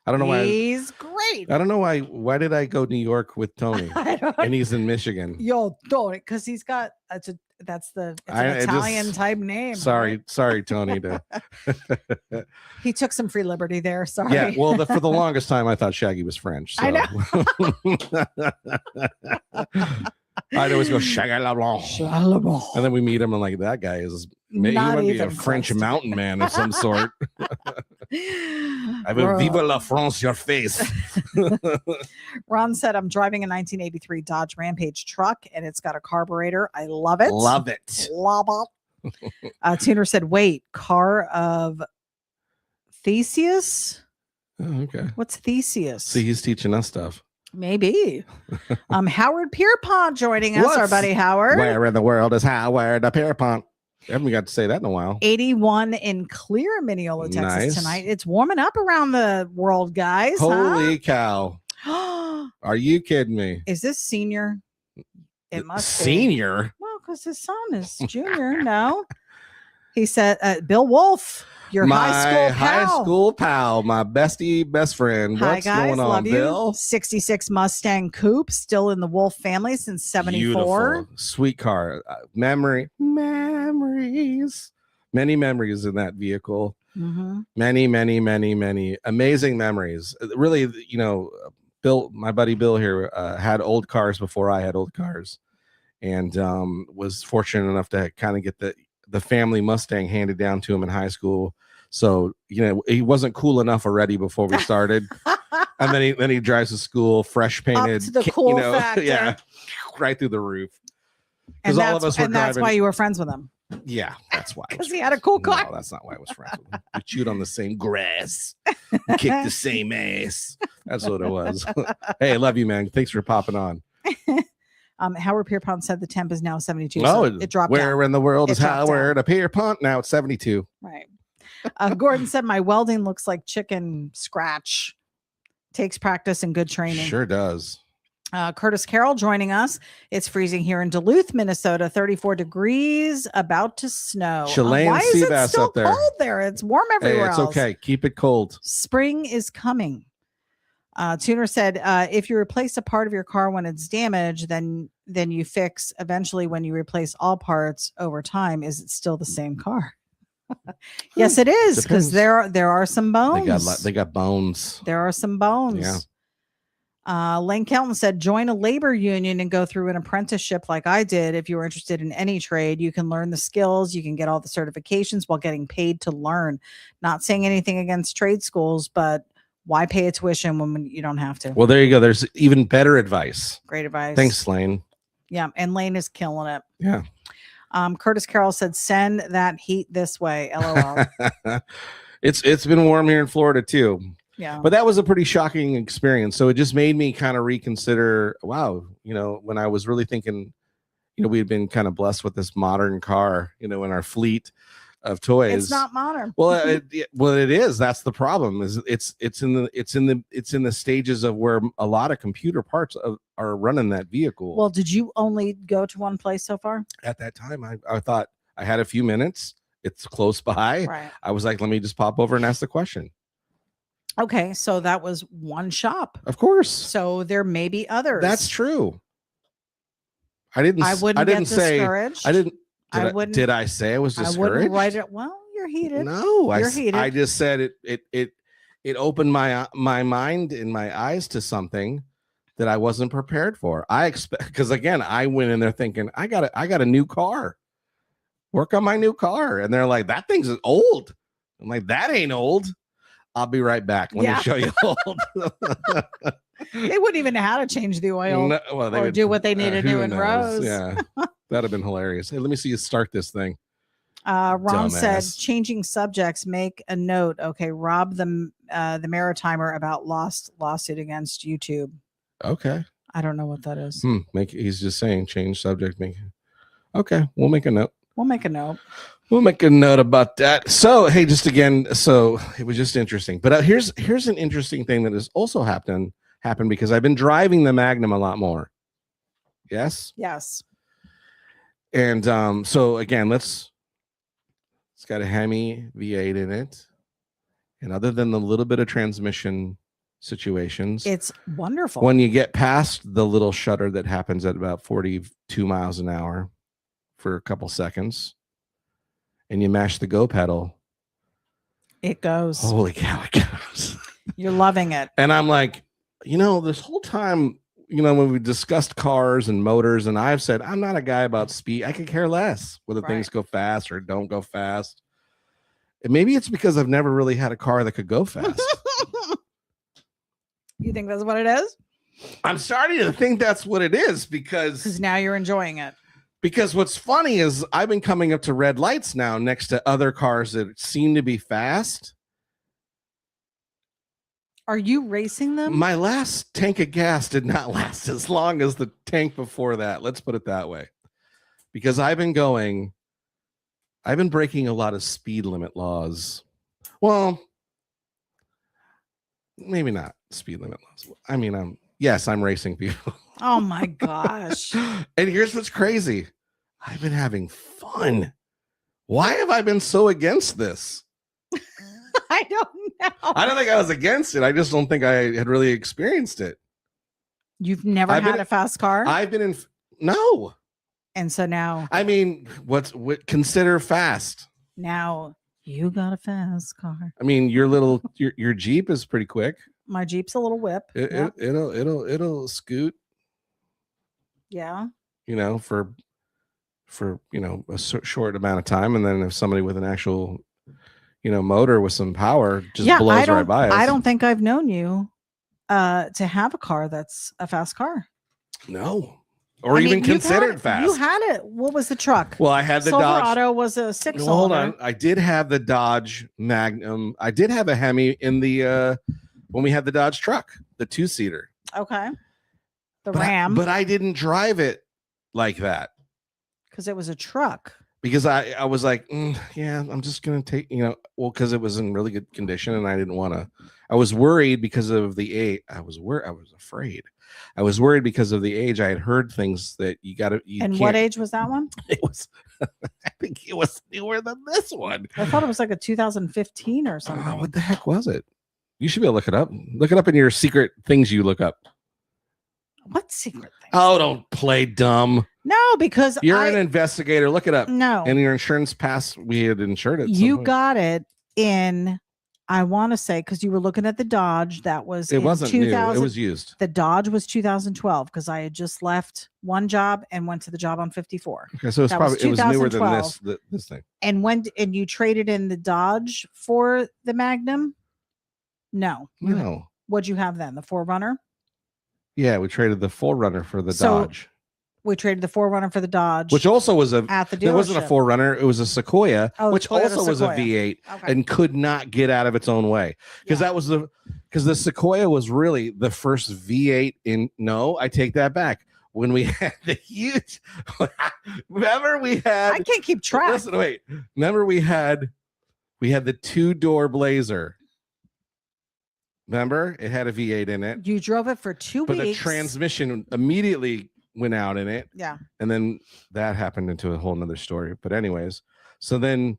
I don't know why. He's great. I don't know why. Why did I go New York with Tony? I don't And he's in Michigan. Yo, Tony, because he's got it's an I just- Italian type name. Sorry, Tony. He took some free liberty there. Sorry. Yeah, well, for the longest time, I thought Shaggy was French. So. I I'd always go Shaggy LeBlanc. Shaggy LeBlanc. And then we meet him and like, that guy is maybe he Not might be a even French close to- mountain man of some sort. I will Bro. vive la France, your face. Ron said, I'm driving a 1983 Dodge Rampage truck and it's got a carburetor. I love it. Love it. Love it. Tuner said, wait, car of Theseus? Oh, okay. What's Theseus? See, he's teaching us stuff. Maybe. Howard Pierpont joining us, our What's- buddy Howard. Where in the world is Howard the Pierpont? I haven't got to say that in a while. 81 in Clear, Mineola, Texas Nice. tonight. It's warming up around the world, guys. Holy cow. huh? Are you kidding me? Is this senior? It must be. Senior? Well, because his son is junior. No. He said, Bill Wolf, your my high school pal. my best friend. Hi, What's guys. going on, Love you. Bill? 66 Mustang Coupe, still in the Wolf family since 74. Beautiful. Sweet car. Memories. Many memories in that vehicle. Mm-hmm. Many amazing memories. Really, Bill, my buddy Bill here, had old cars before I had old cars, and was fortunate enough to kind of get the family Mustang handed down to him in high school. So he wasn't cool enough already before we started, and then he drives to school fresh painted, to the cool factor. yeah, right through the roof. And Because all of us were that's driving. why you were friends with him. Yeah, that's why. I was Because he had a cool car. No, that's not why I was friends with him. We chewed on the same grass, we kicked the same ass. That's what it was. Hey, I love you, man. Thanks for popping on. Howard Pierpont said the temp is now 72. Oh, so it dropped where down. in the world It is dropped Howard? A Pierpont? Now it's 72. Right. Gordon said my welding looks like chicken scratch. Takes practice and good training. Sure does. Curtis Carroll joining us. It's freezing here in Duluth, Minnesota. 34 degrees, about to snow. Shalane Why is it Seabass still up there. cold there? It's warm Hey, everywhere it's else. okay. Keep it cold. Spring is coming. Tuner said, if you replace a part of your car when it's damaged, then you fix eventually when you replace all parts over time. Is it still the same car? Yes, it is, because Depends. there are some bones. They got bones. There are some bones. Yeah. Lane Kelton said, join a labor union and go through an apprenticeship like I did. If you were interested in any trade, you can learn the skills, you can get all the certifications while getting paid to learn. Not saying anything against trade schools, but why pay a tuition when you don't have to? Well, there you go. There's even better advice. Great advice. Thanks, Lane. Yeah. And Lane is killing it. Yeah. Curtis Carroll said, send that heat this way. LOL. It's been warm here in Florida too. Yeah. But that was a pretty shocking experience. So it just made me kind of reconsider, wow, when I was really thinking, we had been kind of blessed with this modern car, in our fleet of toys. It's not modern. Well, it is. That's the problem. Is it's in the stages of where a lot of computer parts are running that vehicle. Well, did you only go to one place so far? At that time, I thought I had a few minutes. It's close by. Right. I was like, let me just pop over and ask the question. Okay. So that was one shop. Of course. So there may be others. That's true. I didn't get say discouraged. I didn't. I wouldn't. Did I say I was discouraged? I wouldn't write it. Well, you're heated. No, You're heated. I just said it it opened my mind and my eyes to something that I wasn't prepared for. I expect, because again, I went in there thinking I got a new car, work on my new car, and they're like, that thing's old. I'm like, that ain't old. I'll be right back. Let me show you old. They wouldn't even know how to change the oil No, well, they or would do what they need to do who in knows? Rose. Yeah, that'd have been hilarious. Hey, let me see you start this thing. Ron said, Dumbass. changing subjects, make a note. Okay, Rob the Maritimer about lost lawsuit against YouTube. Okay. I don't know what that is. He's just saying change subject. Okay, we'll make a note. We'll make a note. We'll make a note about that. So, hey, just again, so it was just interesting. But here's an interesting thing that has also happened because I've been driving the Magnum a lot more. Yes. Yes. And so again, it's got a Hemi V8 in it, and other than the little bit of transmission situations, It's wonderful. when you get past the little shudder that happens at about 42 miles an hour for a couple seconds, and you mash the go pedal, it goes. holy cow, it goes. You're loving it. And I'm like, this whole time, when we discussed cars and motors, and I've said, I'm not a guy about speed. I could care less whether things go fast or don't go fast. And maybe it's because I've never really had a car that could go fast. You think that's what it is? I'm starting to think that's what it is because now you're enjoying it. Because what's funny is I've been coming up to red lights now next to other cars that seem to be fast. Are you racing them? My last tank of gas did not last as long as the tank before that. Let's put it that way. Because I've been breaking a lot of speed limit laws. Well, maybe not speed limit laws. I mean, I'm racing people. Oh my gosh. And here's what's crazy. I've been having fun. Why have I been so against this? I don't know. I don't think I was against it. I just don't think I had really experienced it. You've never had a fast car? I've been in no. And so now, I mean, what consider fast? Now you got a fast car. I mean, your Jeep is pretty quick. My Jeep's a little whip. It'll scoot. Yeah. For a short amount of time, and then if somebody with an actual motor with some power just blows right by us. I don't think I've known you to have a car that's a fast car. No. Or even considered fast. You had it. What was the truck? Well, I had the Dodge. Silverado was a 6-cylinder. Hold on. I did have the Dodge Magnum. I did have a Hemi in the when we had the Dodge truck, the 2-seater. Okay. The Ram. But I didn't drive it like that. Because it was a truck. Because I was like, yeah, I'm just going to take, because it was in really good condition and I didn't want to. I was worried because of the age. I was afraid. I was worried because of the age. I had heard things that you got to. And what age was that one? It was, I think it was newer than this one. I thought it was like a 2015 or something. What the heck was it? You should be able to look it up. Look it up in your secret things you look up. What secret thing? Oh, don't play dumb. No, because you're an investigator. Look it up. No. And your insurance pass, we had insured it. You got it in, I want to say, because you were looking at the Dodge that was. It wasn't new. It was used. The Dodge was 2012 because I had just left one job and went to the job on 54. Okay, so it was newer than this thing. And you traded in the Dodge for the Magnum? No. What'd you have then? The 4Runner? Yeah, we traded the 4Runner for the Dodge. We traded the 4Runner for the Dodge, which also was at the dealership. It wasn't a 4Runner; it was a Sequoia, which also was a V8 and could not get out of its own way because the Sequoia was really the first V8 in. No, I take that back. When we had the huge, remember we had. I can't keep track. Listen, wait. Remember we had the 2-door Blazer. Remember, it had a V8 in it. You drove it for 2 weeks. But the transmission immediately went out in it. Yeah. And then that happened into a whole nother story. But anyways, so then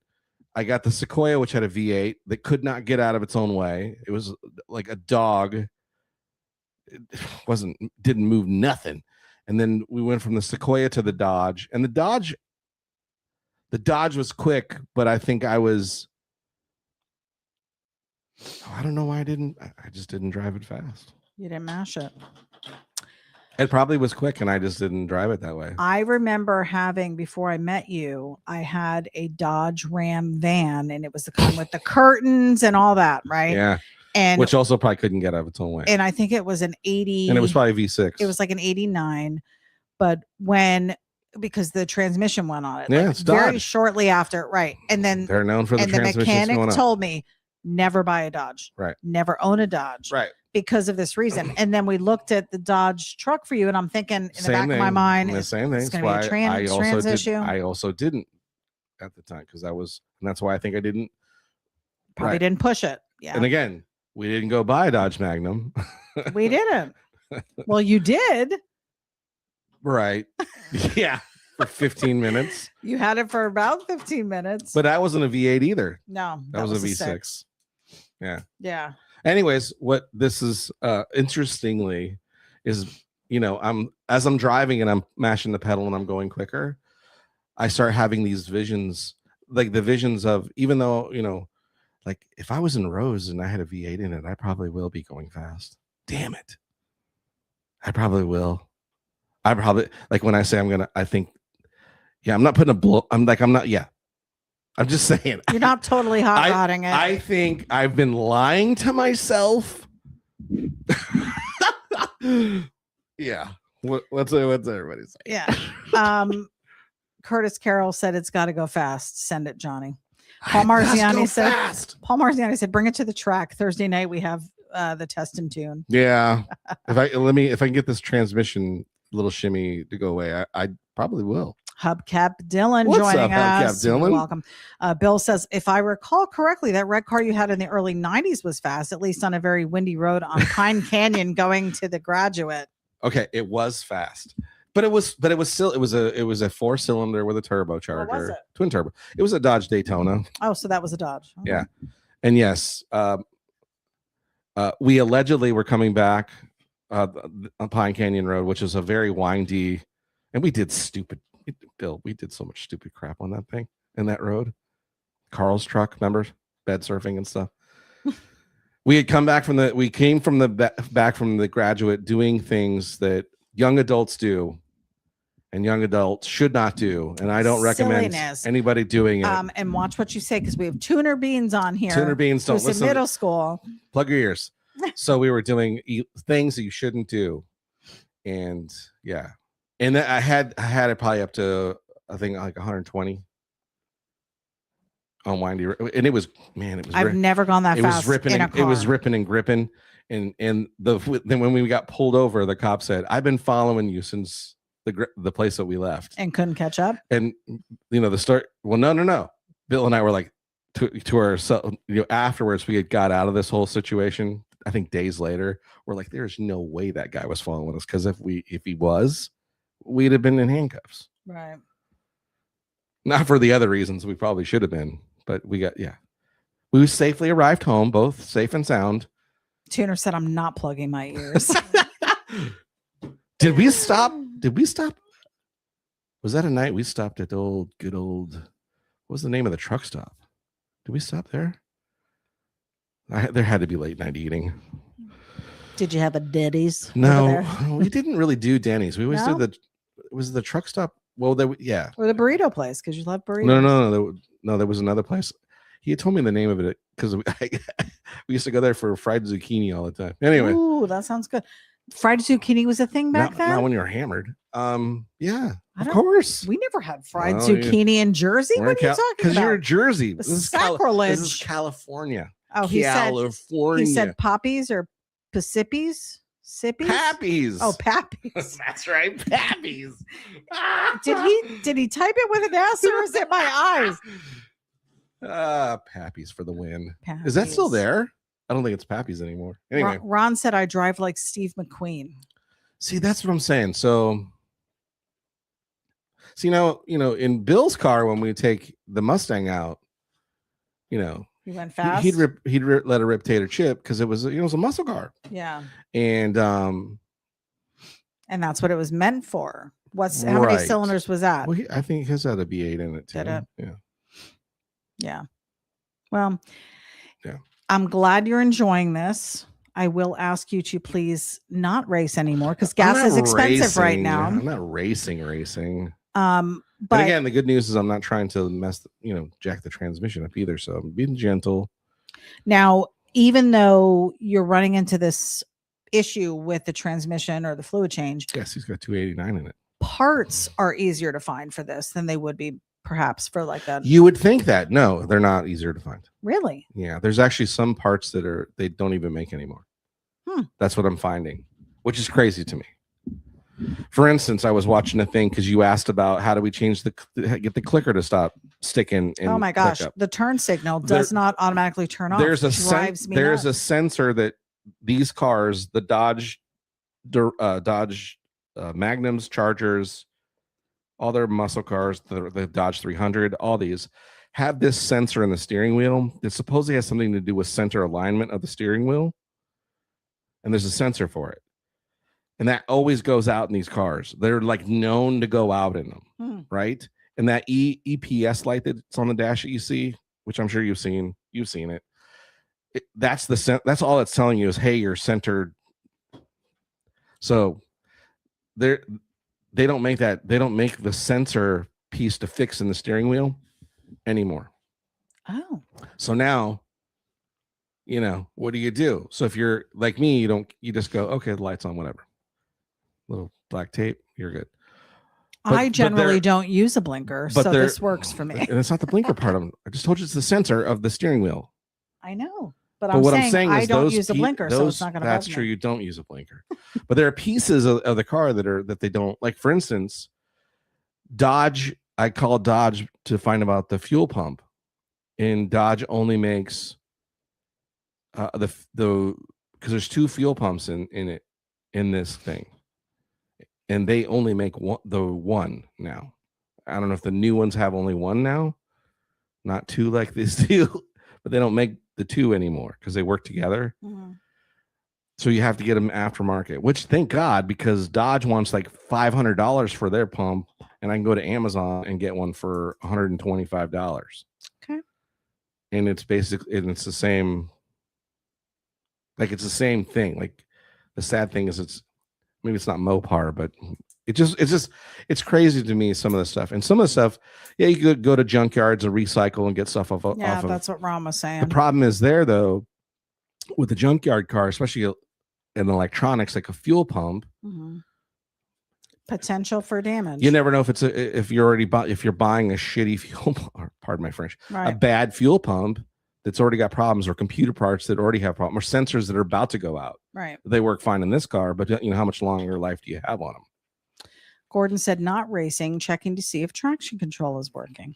I got the Sequoia, which had a V8 that could not get out of its own way. It was like a dog. It didn't move nothing. And then we went from the Sequoia to the Dodge. And the Dodge was quick, but I think I was I don't know why I didn't. I just didn't drive it fast. You didn't mash it. It probably was quick, and I just didn't drive it that way. I remember having, before I met you, I had a Dodge Ram van, and it was the kind with the curtains and all that, right? Yeah, And which also probably couldn't get out of its own way. and I think it was an 80, And it was probably V6. it was like an 89, but because the transmission went on it, Yeah, like it's very Dodge. shortly after, right? And then They're known for the and the transmissions going mechanic up. told me never buy a Dodge, Right. never own a Dodge, Right. because of this reason. And then we looked at the Dodge truck for you, and I'm thinking in the back of my mind, the same thing. it's That's going to be a why trans issue. I also didn't at the time because and that's why I think I didn't. Probably Right. didn't push it. Yeah, And again, we didn't go buy a Dodge Magnum. we didn't. Well, you did. Right. Yeah. For 15 minutes. You had it for about 15 minutes. But that wasn't a V8 either. no, That was a V6. six. Yeah. Anyways, what this is interestingly is, as I'm driving and I'm mashing the pedal and I'm going quicker, I start having these visions, like the visions of, even though, like if I was in Rose and I had a V8 in it, I probably will be going fast. Damn it. I probably will. I probably, like when I say I think, yeah, I'm not putting I'm just saying. You're not totally hot rodding it. I think I've been lying to myself. Yeah. What's everybody say? Yeah. Curtis Carroll said it's got to go fast. Send it, Johnny. Paul Marziani said, bring it to the track. Thursday night we have the test and tune. Yeah. If I can get this transmission little shimmy to go away, I probably will. Hubcap Dylan What's joining up, Hubcap us. Dylan? You're welcome. Bill says, if I recall correctly, that red car you had in the early 90s was fast, at least on a very windy road on Pine Canyon going to the Graduate. Okay, it was fast. But it was still it was a 4-cylinder with a turbocharger. What was it? Twin turbo. It was a Dodge Daytona. Oh, so that was a Dodge. Okay. Yeah. And yes, we allegedly were coming back on Pine Canyon Road, which is a very windy, and we did so much stupid crap on that thing in that road. Carl's truck, remember, bed surfing and stuff. We came from the back from the Graduate doing things that young adults do and young adults should not do, and I don't recommend anybody doing it. And watch what you say, because we have Tuner Beans on here. Tuner Beans, don't who's in listen. middle school. Plug your ears. So we were doing things that you shouldn't do, and yeah, and then I had it probably up to, I think, like 120 on windy, and it was, man, it was. I've never gone that fast. Was ripping. In a car. It was ripping and gripping, and then when we got pulled over, the cop said, "I've been following you since the place that we left," and couldn't catch up. And the start. Well, no. Bill and I were like to ourselves. Afterwards, we had got out of this whole situation. I think days later, we're like, "There's no way that guy was following us, because if he was, we'd have been in handcuffs." Right. Not for the other reasons we probably should have been, but we safely arrived home, both safe and sound. Tuner said, I'm not plugging my ears. Did we stop? Was that a night we stopped at the good old, what was the name of the truck stop? Did we stop there? There had to be late night eating. Did you have a Denny's? No, we didn't really do Denny's. We always No? did was the truck stop. Well, yeah. Or the burrito place, because you love burritos. No. There was another place. He had told me the name of it because we used to go there for fried zucchini all the time. Anyway. Ooh, that sounds good. Fried zucchini was a thing back then? Not when you were hammered. Yeah, of don't- course. We never had fried Well, zucchini in Jersey. We're What are you talking Because about? you're in Jersey. It's This is sacrilege. This is California. Oh, he California. said poppies or Pacifies? Sippies? Pappies. Oh, pappies. That's right. Pappies. Did he type it with an S, or is it my eyes? Pappies for the win. Is that still there? I don't think it's Pappies anymore. Anyway. Ron said I drive like Steve McQueen. See, that's what I'm saying. So, now, in Bill's car, when we take the Mustang out, He went fast. he'd let a rip tater chip because it was it was a muscle car. Yeah. And that's what it was meant for. How many cylinders was that? well, I think his had a V8 in it too. Did it? Yeah. Yeah. Well, Yeah. I'm glad you're enjoying this. I will ask you to please not race anymore because I'm gas not is expensive right racing. now. I'm not racing. But And again, the good news is I'm not trying to jack the transmission up either. So I'm being gentle. now, even though you're running into this issue with the transmission or the fluid change, Yes, he's got 289 in it. parts are easier to find for this than they would be perhaps for like a You would think that. No, they're not easier to find. really. Yeah, there's actually some parts that they don't even make anymore. That's what I'm finding, which is crazy to me. For instance, I was watching a thing because you asked about how do we change get the clicker to stop sticking. Oh my gosh, the turn signal does not automatically turn off. There's There's a sensor that these cars, the Dodge Magnums, Chargers, all their muscle cars, the Dodge 300, all these have this sensor in the steering wheel that supposedly has something to do with center alignment of the steering wheel. And there's a sensor for it. And that always goes out in these cars. They're like known to go out in them, right? And that EPS light that's on the dash that you see, which I'm sure you've seen it. That's all it's telling you is, hey, you're centered. So they don't make the sensor piece to fix in the steering wheel anymore. Oh. So now, what do you do? So if you're like me, you just go, okay, the light's on, whatever. Little black tape, you're good. I generally don't use a blinker, so this works for me. And it's not the blinker part of it. I just told you it's the sensor of the steering wheel. I know, but I'm saying I don't use a blinker, so it's not going to. That's true. You don't use a blinker, but there are pieces of the car that they don't like. For instance, Dodge. I called Dodge to find about the fuel pump, and Dodge only makes because there's 2 fuel pumps in this thing. And they only make one now. I don't know if the new ones have only one now, not 2 like these do, but they don't make the 2 anymore because they work together. So you have to get them aftermarket, which thank God, because Dodge wants like $500 for their pump, and I can go to Amazon and get one for $125. Okay. And it's the same. Like it's the same thing. Like the sad thing is maybe it's not Mopar, but it's crazy to me, some of the stuff. And some of the stuff, yeah, you could go to junkyards and recycle and get stuff off of. That's what Ron was saying. The problem is there, though, with the junkyard car, especially in electronics, like a fuel pump, potential for damage. You never know if you're buying a shitty fuel pump, pardon my French, right. A bad fuel pump that's already got problems, or computer parts that already have problems, or sensors that are about to go out. Right. They work fine in this car, but how much longer life do you have on them? Gordon said not racing, checking to see if traction control is working.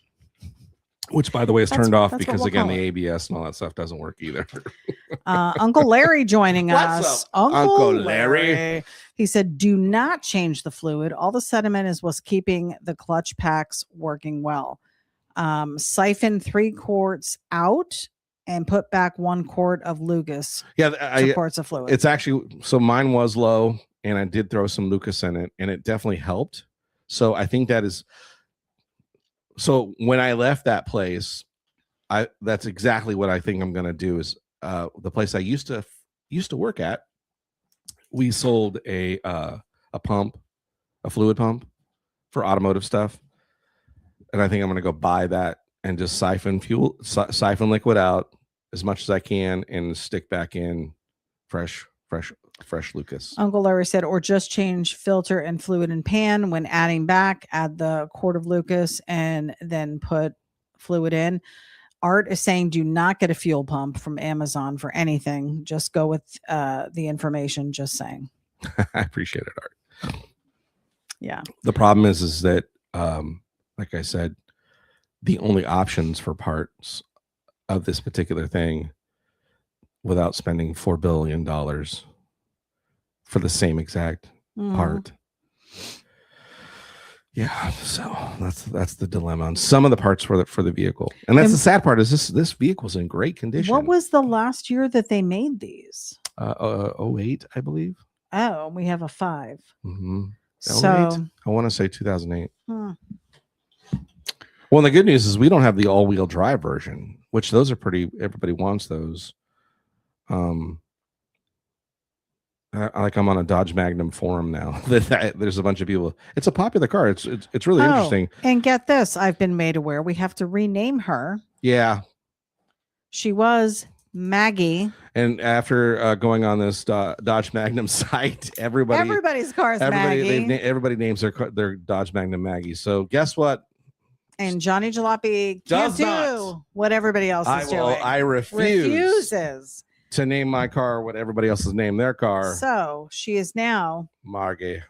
Which, by the way, is turned off because, again, the ABS and all that stuff doesn't work either. Uncle Larry joining us. Uncle Larry. He said, do not change the fluid. All the sediment is what's keeping the clutch packs working well. Siphon 3 quarts out and put back 1 quart of Lucas. Yeah, 2 quarts of fluid. It's actually, so mine was low, and I did throw some Lucas in it, and it definitely helped. So I think that is. So when I left that place, that's exactly what I think I'm going to do. Is the place I used to work at, we sold a pump, a fluid pump for automotive stuff, and I think I'm going to go buy that and just siphon liquid out as much as I can and stick back in fresh Lucas. Uncle Larry said, or just change filter and fluid and pan. When adding back, add the quart of Lucas and then put fluid in. Art is saying, do not get a fuel pump from Amazon for anything. Just go with the information. Just saying. I appreciate it, Art. Yeah. The problem is that, like I said, the only options for parts of this particular thing, without spending $4 billion for the same exact part. Yeah, so that's the dilemma on some of the parts for the vehicle, and that's the sad part. Is this vehicle's in great condition. What was the last year that they made these? 08, I believe. Oh, we have a 5. So I want to say 2008. Well, the good news is we don't have the all-wheel drive version, which those are pretty. Everybody wants those. Like I'm on a Dodge Magnum forum now. There's a bunch of people. It's a popular car. It's really interesting. And get this, I've been made aware we have to rename her. Yeah. She was Maggie. And after going on this Dodge Magnum site, everybody's car is Maggie. Everybody names their Dodge Magnum Maggie. So guess what? And Johnny Jalopy can't do what everybody else is doing. I refuses to name my car what everybody else has named their car. So she is now Margie.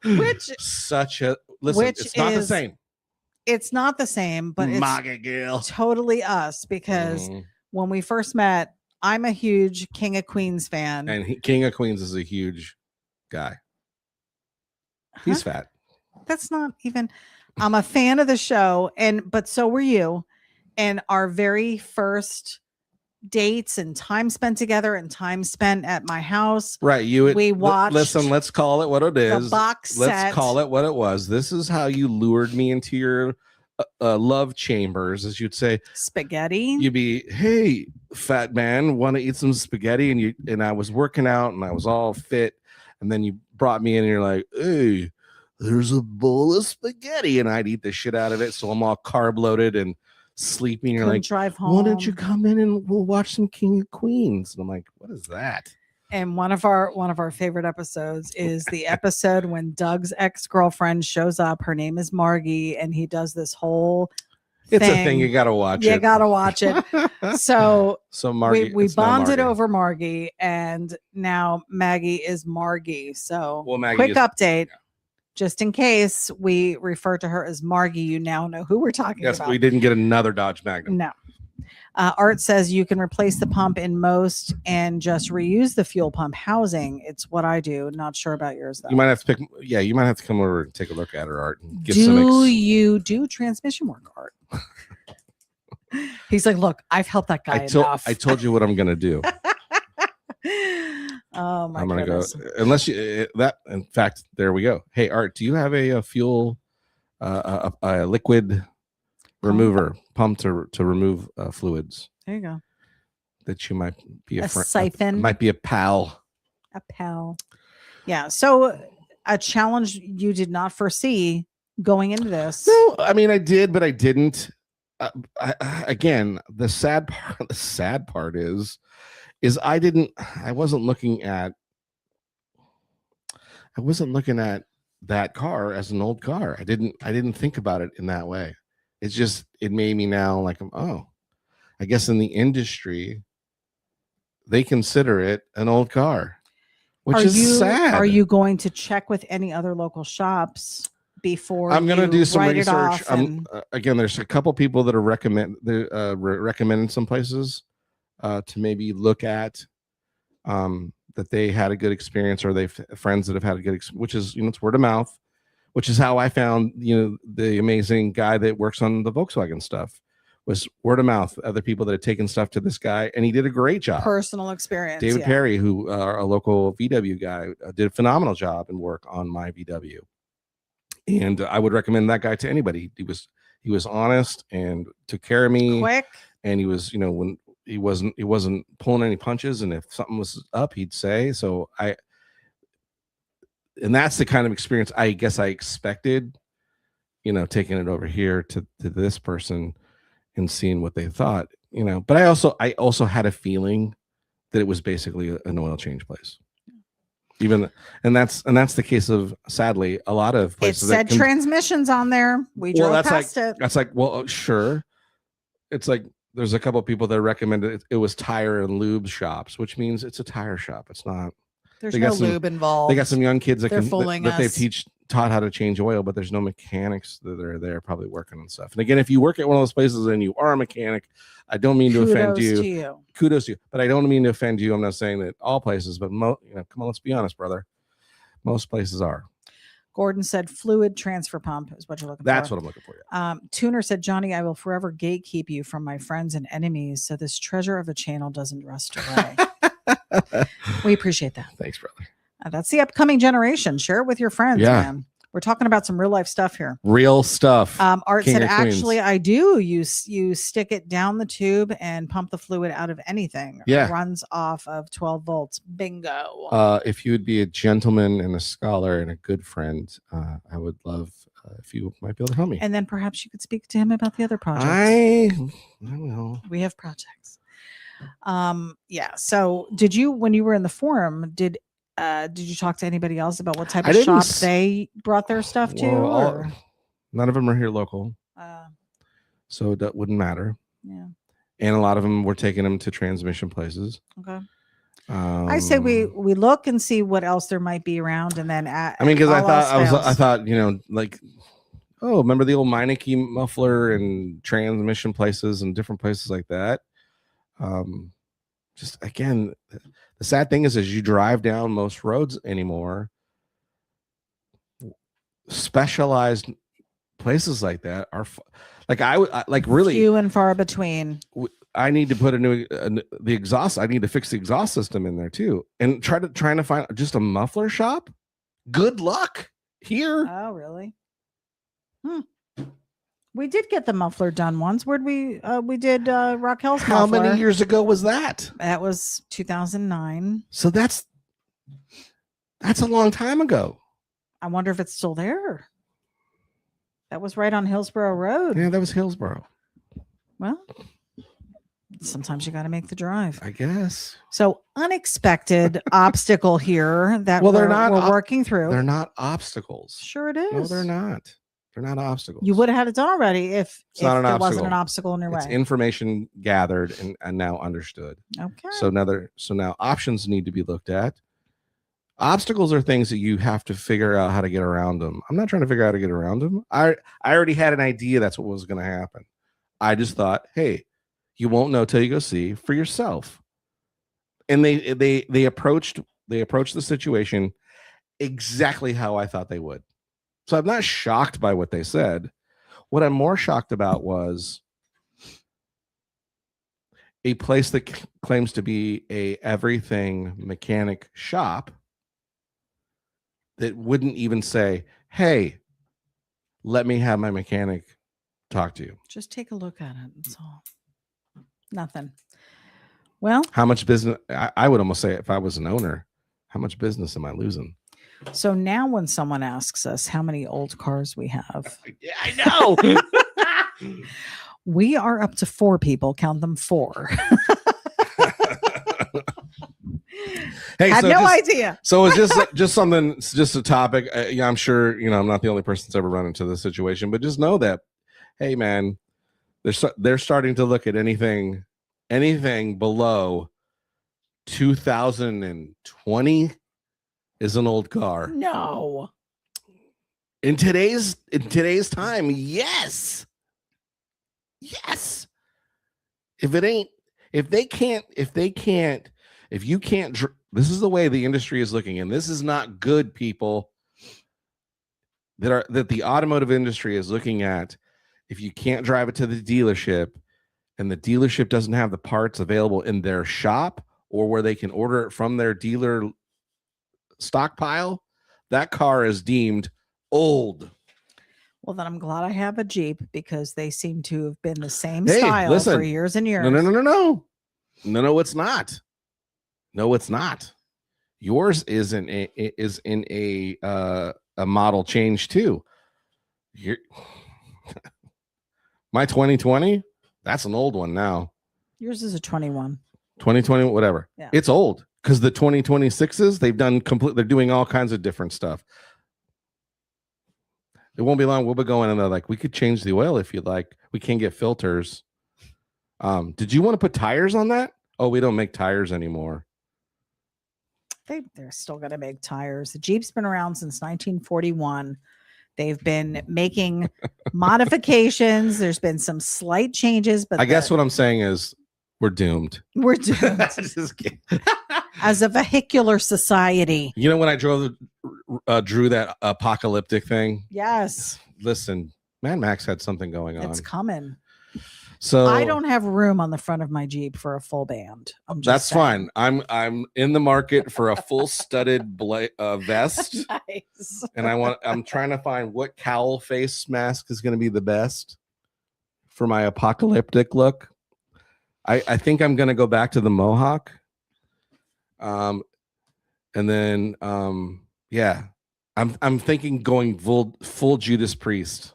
Which such a listen. It's not the same. It's not the same, but it's Margie girl. Totally us because when we first met, I'm a huge King of Queens fan, and King of Queens is a huge guy. He's fat. That's not even. I'm a fan of the show, but so were you. And our very first dates and time spent together and time spent at my house. Right. We watched. Listen, let's call it what it is. The box set. Let's call it what it was. This is how you lured me into your love chambers, as you'd say. Spaghetti. You'd be, hey, fat man, want to eat some spaghetti? And I was working out and I was all fit. And then you brought me in and you're like, hey, there's a bowl of spaghetti. And I'd eat the shit out of it. So I'm all carb loaded and sleeping. You're like, drive home. Why don't you come in and we'll watch some King of Queens? And I'm like, what is that? And one of our favorite episodes is the episode when Doug's ex-girlfriend shows up. Her name is Margie, and he does this whole It's a thing. You gotta watch it. You gotta watch it. So Margie, we bonded over Margie, and now Maggie is Margie. So quick update. Yeah. Just in case we refer to her as Margie, you now know who we're talking about. Yes, we didn't get another Dodge Magnum. No. Art says you can replace the pump in most and just reuse the fuel pump housing. It's what I do. Not sure about yours though. You might have to you might have to come over and take a look at her, Art. And give you do transmission work, Art? He's like, look, I've helped that guy enough. I told you what I'm gonna do. Oh my! I'm gonna goodness. go unless you that. In fact, there we go. Hey, Art, do you have a fuel, a liquid remover pump to remove fluids? There you go. That you might be a siphon. Might be a pal. A pal. Yeah. So a challenge you did not foresee going into this. No, I mean I did, but I didn't. Again, the sad part is I wasn't looking at that car as an old car. I didn't think about it in that way. It's just, it made me now like, oh, I guess in the industry, they consider it an old car, which is sad. Are you going to check with any other local shops before I'm going to do some research? Again, there's a couple people that are recommending some places to maybe look at that they had a good experience, or they've friends that have had a good experience, which is, it's word of mouth, which is how I found, the amazing guy that works on the Volkswagen stuff, was word of mouth. Other people that had taken stuff to this guy, and he did a great job. Personal experience. David Perry, who a local VW guy, did a phenomenal job and work on my VW. And I would recommend that guy to anybody. He was honest and took care of me. Quick. And he was, when he wasn't pulling any punches, and if something was up, he'd say. So and that's the kind of experience I guess I expected, taking it over here to this person and seeing what they thought, but I also had a feeling that it was basically an oil change place. And that's the case of, sadly, a lot of places. It said transmissions on there. We drove past it. That's like, well, sure. It's like, there's a couple of people that recommended it was tire and lube shops, which means it's a tire shop. It's not. There's no lube involved. They got some young kids that they've taught how to change oil, but there's no mechanics that are there probably working on stuff. And again, if you work at one of those places and you are a mechanic, I don't mean to offend you. Kudos to you, but I don't mean to offend you. I'm not saying that all places, but come on, let's be honest, brother. Most places are. Gordon said fluid transfer pump is what you're looking for. That's what I'm looking for. Yeah. Tuner said, Johnny, I will forever gatekeep you from my friends and enemies, so this treasure of a channel doesn't rust away. We appreciate that. Thanks, brother. That's the upcoming generation. Share it with your friends, man. We're talking about some real life stuff here. Real stuff. Art King said, or queens? actually, I do. You stick it down the tube and pump the fluid out of anything. Yeah. It runs off of 12 volts. Bingo. If you would be a gentleman and a scholar and a good friend, I would love if you might be able to help me. And then perhaps you could speak to him about the other projects. I don't know. We have projects. Yeah. So did you, when you were in the forum, did you talk to anybody else about what type I of didn't shop s- they brought their stuff to? Well, Or, none of them are here local, so that wouldn't matter. yeah. And a lot of them were taking them to transmission places. Okay. I say we look and see what else there might be around, and then I mean, because I thought, you know, like, oh, remember the old Meineke muffler and transmission places and different places like that. Just again, the sad thing is, as you drive down most roads anymore, specialized places like that are like like really few and far between. I need to put the exhaust. I need to fix the exhaust system in there too, and trying to find just a muffler shop. Good luck here. Oh, really? We did get the muffler done once. Where'd we did Raquel's How muffler. many years ago was that? That was 2009. So that's a long time ago. I wonder if it's still there. That was right on Hillsborough Road. Yeah, that was Hillsborough. Well, sometimes you got to make the drive. I guess. So unexpected obstacle here that Well, we're working through. They're not obstacles. Sure it is. No, they're not. They're not obstacles. You would have had it done already if not an there obstacle. wasn't an obstacle in your It's way. information gathered and now understood. Okay. So now options need to be looked at. Obstacles are things that you have to figure out how to get around them. I'm not trying to figure out how to get around them. I already had an idea that's what was going to happen. I just thought, hey, you won't know till you go see for yourself. And they approached the situation exactly how I thought they would. So I'm not shocked by what they said. What I'm more shocked about was a place that claims to be a everything mechanic shop that wouldn't even say, hey, let me have my mechanic talk to you. Just take a look at it. That's all. Nothing. Well, How much business? I would almost say, if I was an owner, how much business am I losing? so now when someone asks us how many old cars we have, Yeah, I know. we are up to 4 people. Count them 4. Hey, Had so no just- idea. So it's just something. It's just a topic. Yeah, I'm sure I'm not the only person that's ever run into this situation, but just know that, hey, man, they're starting to look at anything below 2020 is an old car No. in today's time. Yes. If you can't, this is the way the industry is looking, and this is not good, people. That the automotive industry is looking at. If you can't drive it to the dealership, and the dealership doesn't have the parts available in their shop or where they can order it from their dealer stockpile, that car is deemed old. Well, then I'm glad I have a Jeep because they seem to have been the same Hey, style listen. for years and years. No, it's not. No, it's not. Yours is in a model change too. My 2020, that's an old one now. Yours is a 21. 2020, whatever. Yeah. It's old because the 2026s, they're doing all kinds of different stuff. It won't be long. We'll be going and they're like, we could change the oil if you'd like. We can get filters. Did you want to put tires on that? Oh, we don't make tires anymore. They're still going to make tires. The Jeep's been around since 1941. They've been making modifications. There's been some slight changes, but I guess what I'm saying is we're doomed. we're doomed Just kidding. as a vehicular society. You know, when I drew that apocalyptic thing, Yes, listen, Mad Max had something going on. it's coming. So I don't have room on the front of my Jeep for a full band. I'm just that's saying. fine. I'm in the market for a full studded vest, Nice. and I'm trying to find what cowl face mask is going to be the best for my apocalyptic look. I think I'm going to go back to the mohawk. And then yeah, I'm thinking going full Judas Priest.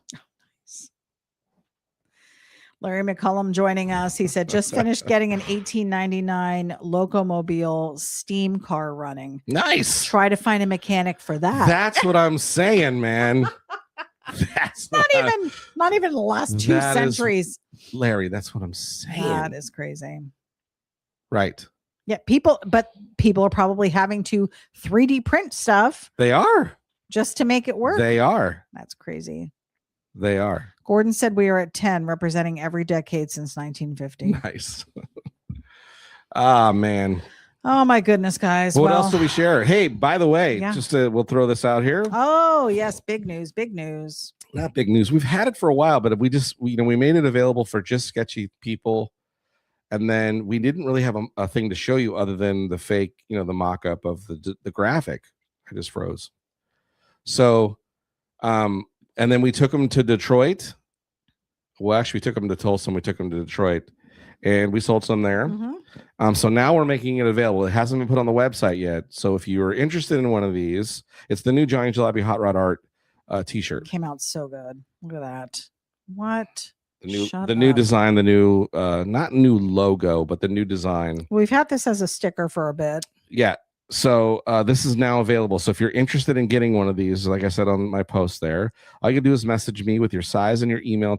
Larry McCullum joining us. He said, just finished getting an 1899 Locomobile steam car running. Nice. Try to find a mechanic for that. That's what I'm saying, man. That's not even the last 2 centuries. Larry, that's what I'm saying. That is crazy. Right. Yeah, people are probably having to 3D print stuff. They are. Just to make it work. They are. That's crazy. They are. Gordon said we are at 10, representing every decade since 1950. Nice. Ah, man. Oh my goodness, guys. What else do we share? Hey, by the way, we'll throw this out here. Oh yes, big news. Not big news. We've had it for a while, but we made it available for just sketchy people, and then we didn't really have a thing to show you other than the fake, the mock-up of the graphic. I just froze. So, and then we took them to Detroit. Well, actually, we took them to Tulsa and we took them to Detroit, and we sold some there. Mm-hmm. So now we're making it available. It hasn't been put on the website yet. So if you're interested in one of these, it's the new Johnny Jalopy Hot Rod Art t-shirt. Came out so good. Look at that. What? The new design, the new not new logo, but the new design. We've had this as a sticker for a bit. Yeah. So this is now available. So if you're interested in getting one of these, like I said on my post there, all you can do is message me with your size and your email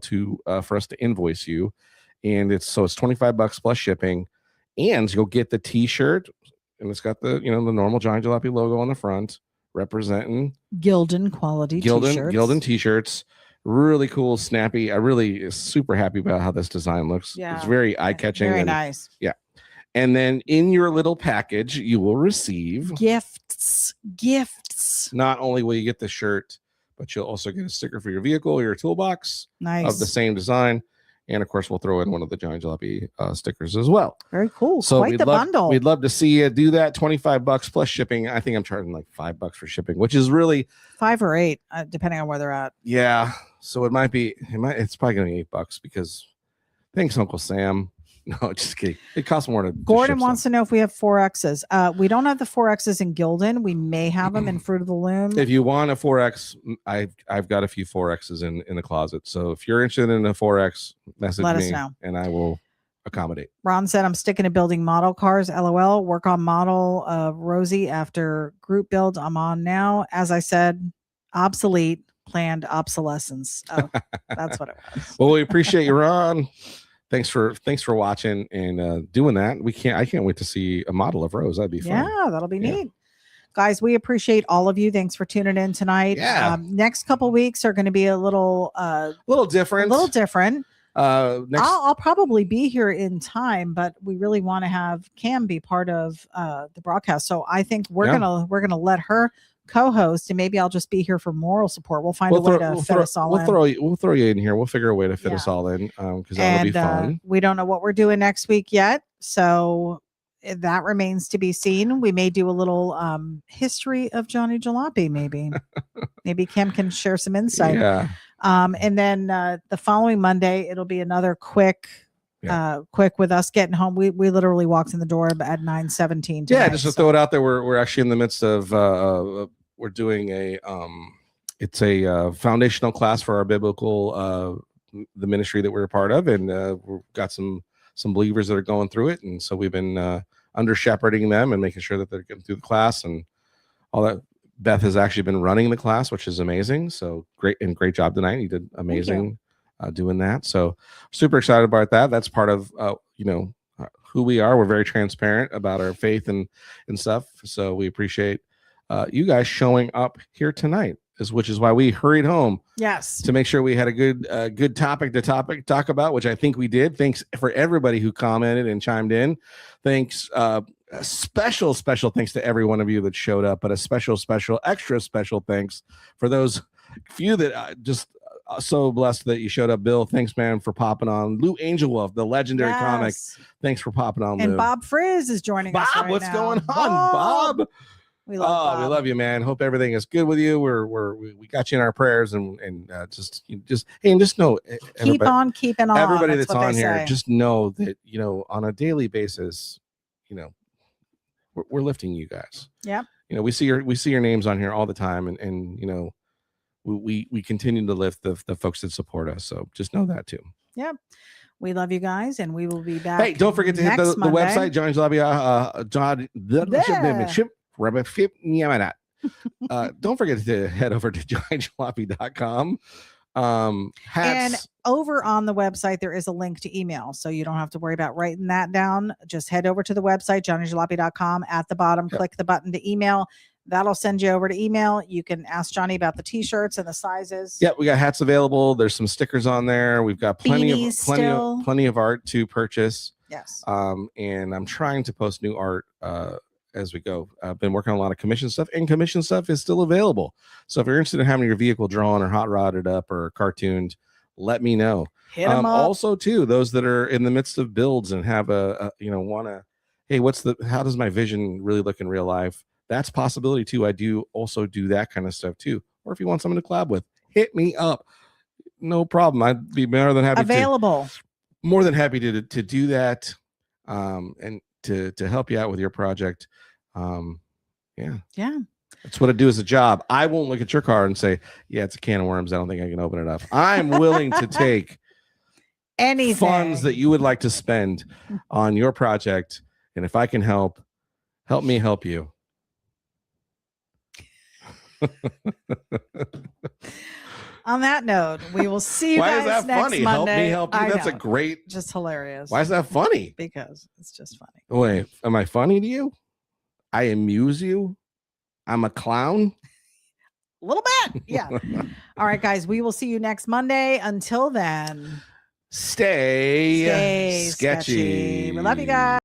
for us to invoice you. And it's $25 plus shipping, and you'll get the t-shirt, and it's got the the normal Johnny Jalopy logo on the front, representing Gildan quality t-shirts. Gildan t-shirts. Really cool, snappy. I really super happy about how this design looks. Yeah. It's very eye-catching. Very nice. Yeah. And then in your little package, you will receive gifts. Not only will you get the shirt, but you'll also get a sticker for your vehicle or your toolbox. Nice. Of the same design. And of course, we'll throw in one of the Johnny Jalopy stickers as well. Very cool. So Quite the bundle. We'd love to see you do that. $25 plus shipping. I think I'm charging like $5 for shipping, which is really 5 or 8, depending on where they're at. Yeah. So it's probably going to be $8 because thanks, Uncle Sam. No, just kidding. It costs more to. Gordon wants to know if we have 4Xs. We don't have the 4Xs in Gildan. We may have them in Fruit of the Loom. If you want a 4X, I've got a few 4Xs in the closet. So if you're interested in a 4X, message Let me us know. and I will accommodate. Ron said, I'm sticking to building model cars. LOL. Work on model of Rosie after group build. I'm on now. As I said, obsolete, planned obsolescence. Oh, that's what it was. Well, we appreciate you, Ron. Thanks for watching and doing that. I can't wait to see a model of Rose. That'd be fun. Yeah, that'll be neat. Guys, we appreciate all of you. Thanks for tuning in tonight. Yeah. Next couple weeks are going to be a little different. I'll probably be here in time, but we really want to have Cam be part of the broadcast. So I think we're gonna let her co-host, and maybe I'll just be here for moral support. We'll find a way to fit us all in. We'll throw you in here. We'll figure a way to fit us all in because that'll be fun. We don't know what we're doing next week yet, so that remains to be seen. We may do a little history of Johnny Jalopy. Maybe Kim can share some insight. Yeah. And then the following Monday, it'll be another quick with us getting home. We literally walked in the door at 9:17. Yeah, just to throw it out there, we're actually in the midst of we're doing a foundational class for our biblical the ministry that we're a part of, and we've got some believers that are going through it, and so we've been under shepherding them and making sure that they're getting through the class and all that. Beth has actually been running the class, which is amazing. So great job tonight. You did amazing doing that. So super excited about that. That's part of who we are. We're very transparent about our faith and stuff. So we appreciate you guys showing up here tonight, which is why we hurried home. Yes. To make sure we had a good topic to talk about, which I think we did. Thanks for everybody who commented and chimed in. Thanks. A special thanks to every one of you that showed up, but a special extra special thanks for those few that just so blessed that you showed up, Bill. Thanks, man, for popping on. Lou Angel Wolf, the legendary comic. Yes. Thanks for popping on, And Lou. Bob Frizz is joining us Bob, right what's now. going on, Bob? We love Bob. We love you, man. Hope everything is good with you. We got you in our prayers, and just know, Keep on keeping on. everybody That's that's what on they here, say. just know that on a daily basis, we're lifting you guys. Yep. We see your names on here all the time, and we continue to lift the folks that support us. So just know that too. Yep. We love you guys, and we will be back. Hey, don't forget to hit the website, Johnny's Lobby. Don't forget to head over to johnnyjalopy.com. Hats. And over on the website, there is a link to email. So you don't have to worry about writing that down. Just head over to the website, johnnyjalopy.com. At the bottom, click the button to email. That'll send you over to email. You can ask Johnny about the t-shirts and the sizes. Yeah, we got hats available. There's some stickers on there. We've got plenty of art to purchase. Yes. And I'm trying to post new art as we go. I've been working on a lot of commission stuff, and commission stuff is still available. So if you're interested in having your vehicle drawn or hot rodded up or cartooned, let me know. Hit 'em up. Also, too, those that are in the midst of builds and have hey, how does my vision really look in real life? That's a possibility too. I do also do that kind of stuff too. Or if you want someone to collab with, hit me up. No problem. I'd be more than happy to do that. And to help you out with your project. Yeah. That's what I do as a job. I won't look at your car and say, yeah, it's a can of worms. I don't think I can open it up. I'm willing to take any funds that you would like to spend on your project. And if I can help me help you. On that note, we will see you guys next Monday. Help me help you. That's a great, just hilarious. Why is that funny? Because it's just funny. Wait, am I funny to you? I amuse you? I'm a clown? A little bit. Yeah. All right, guys, we will see you next Monday. Until then, stay sketchy. We love you guys.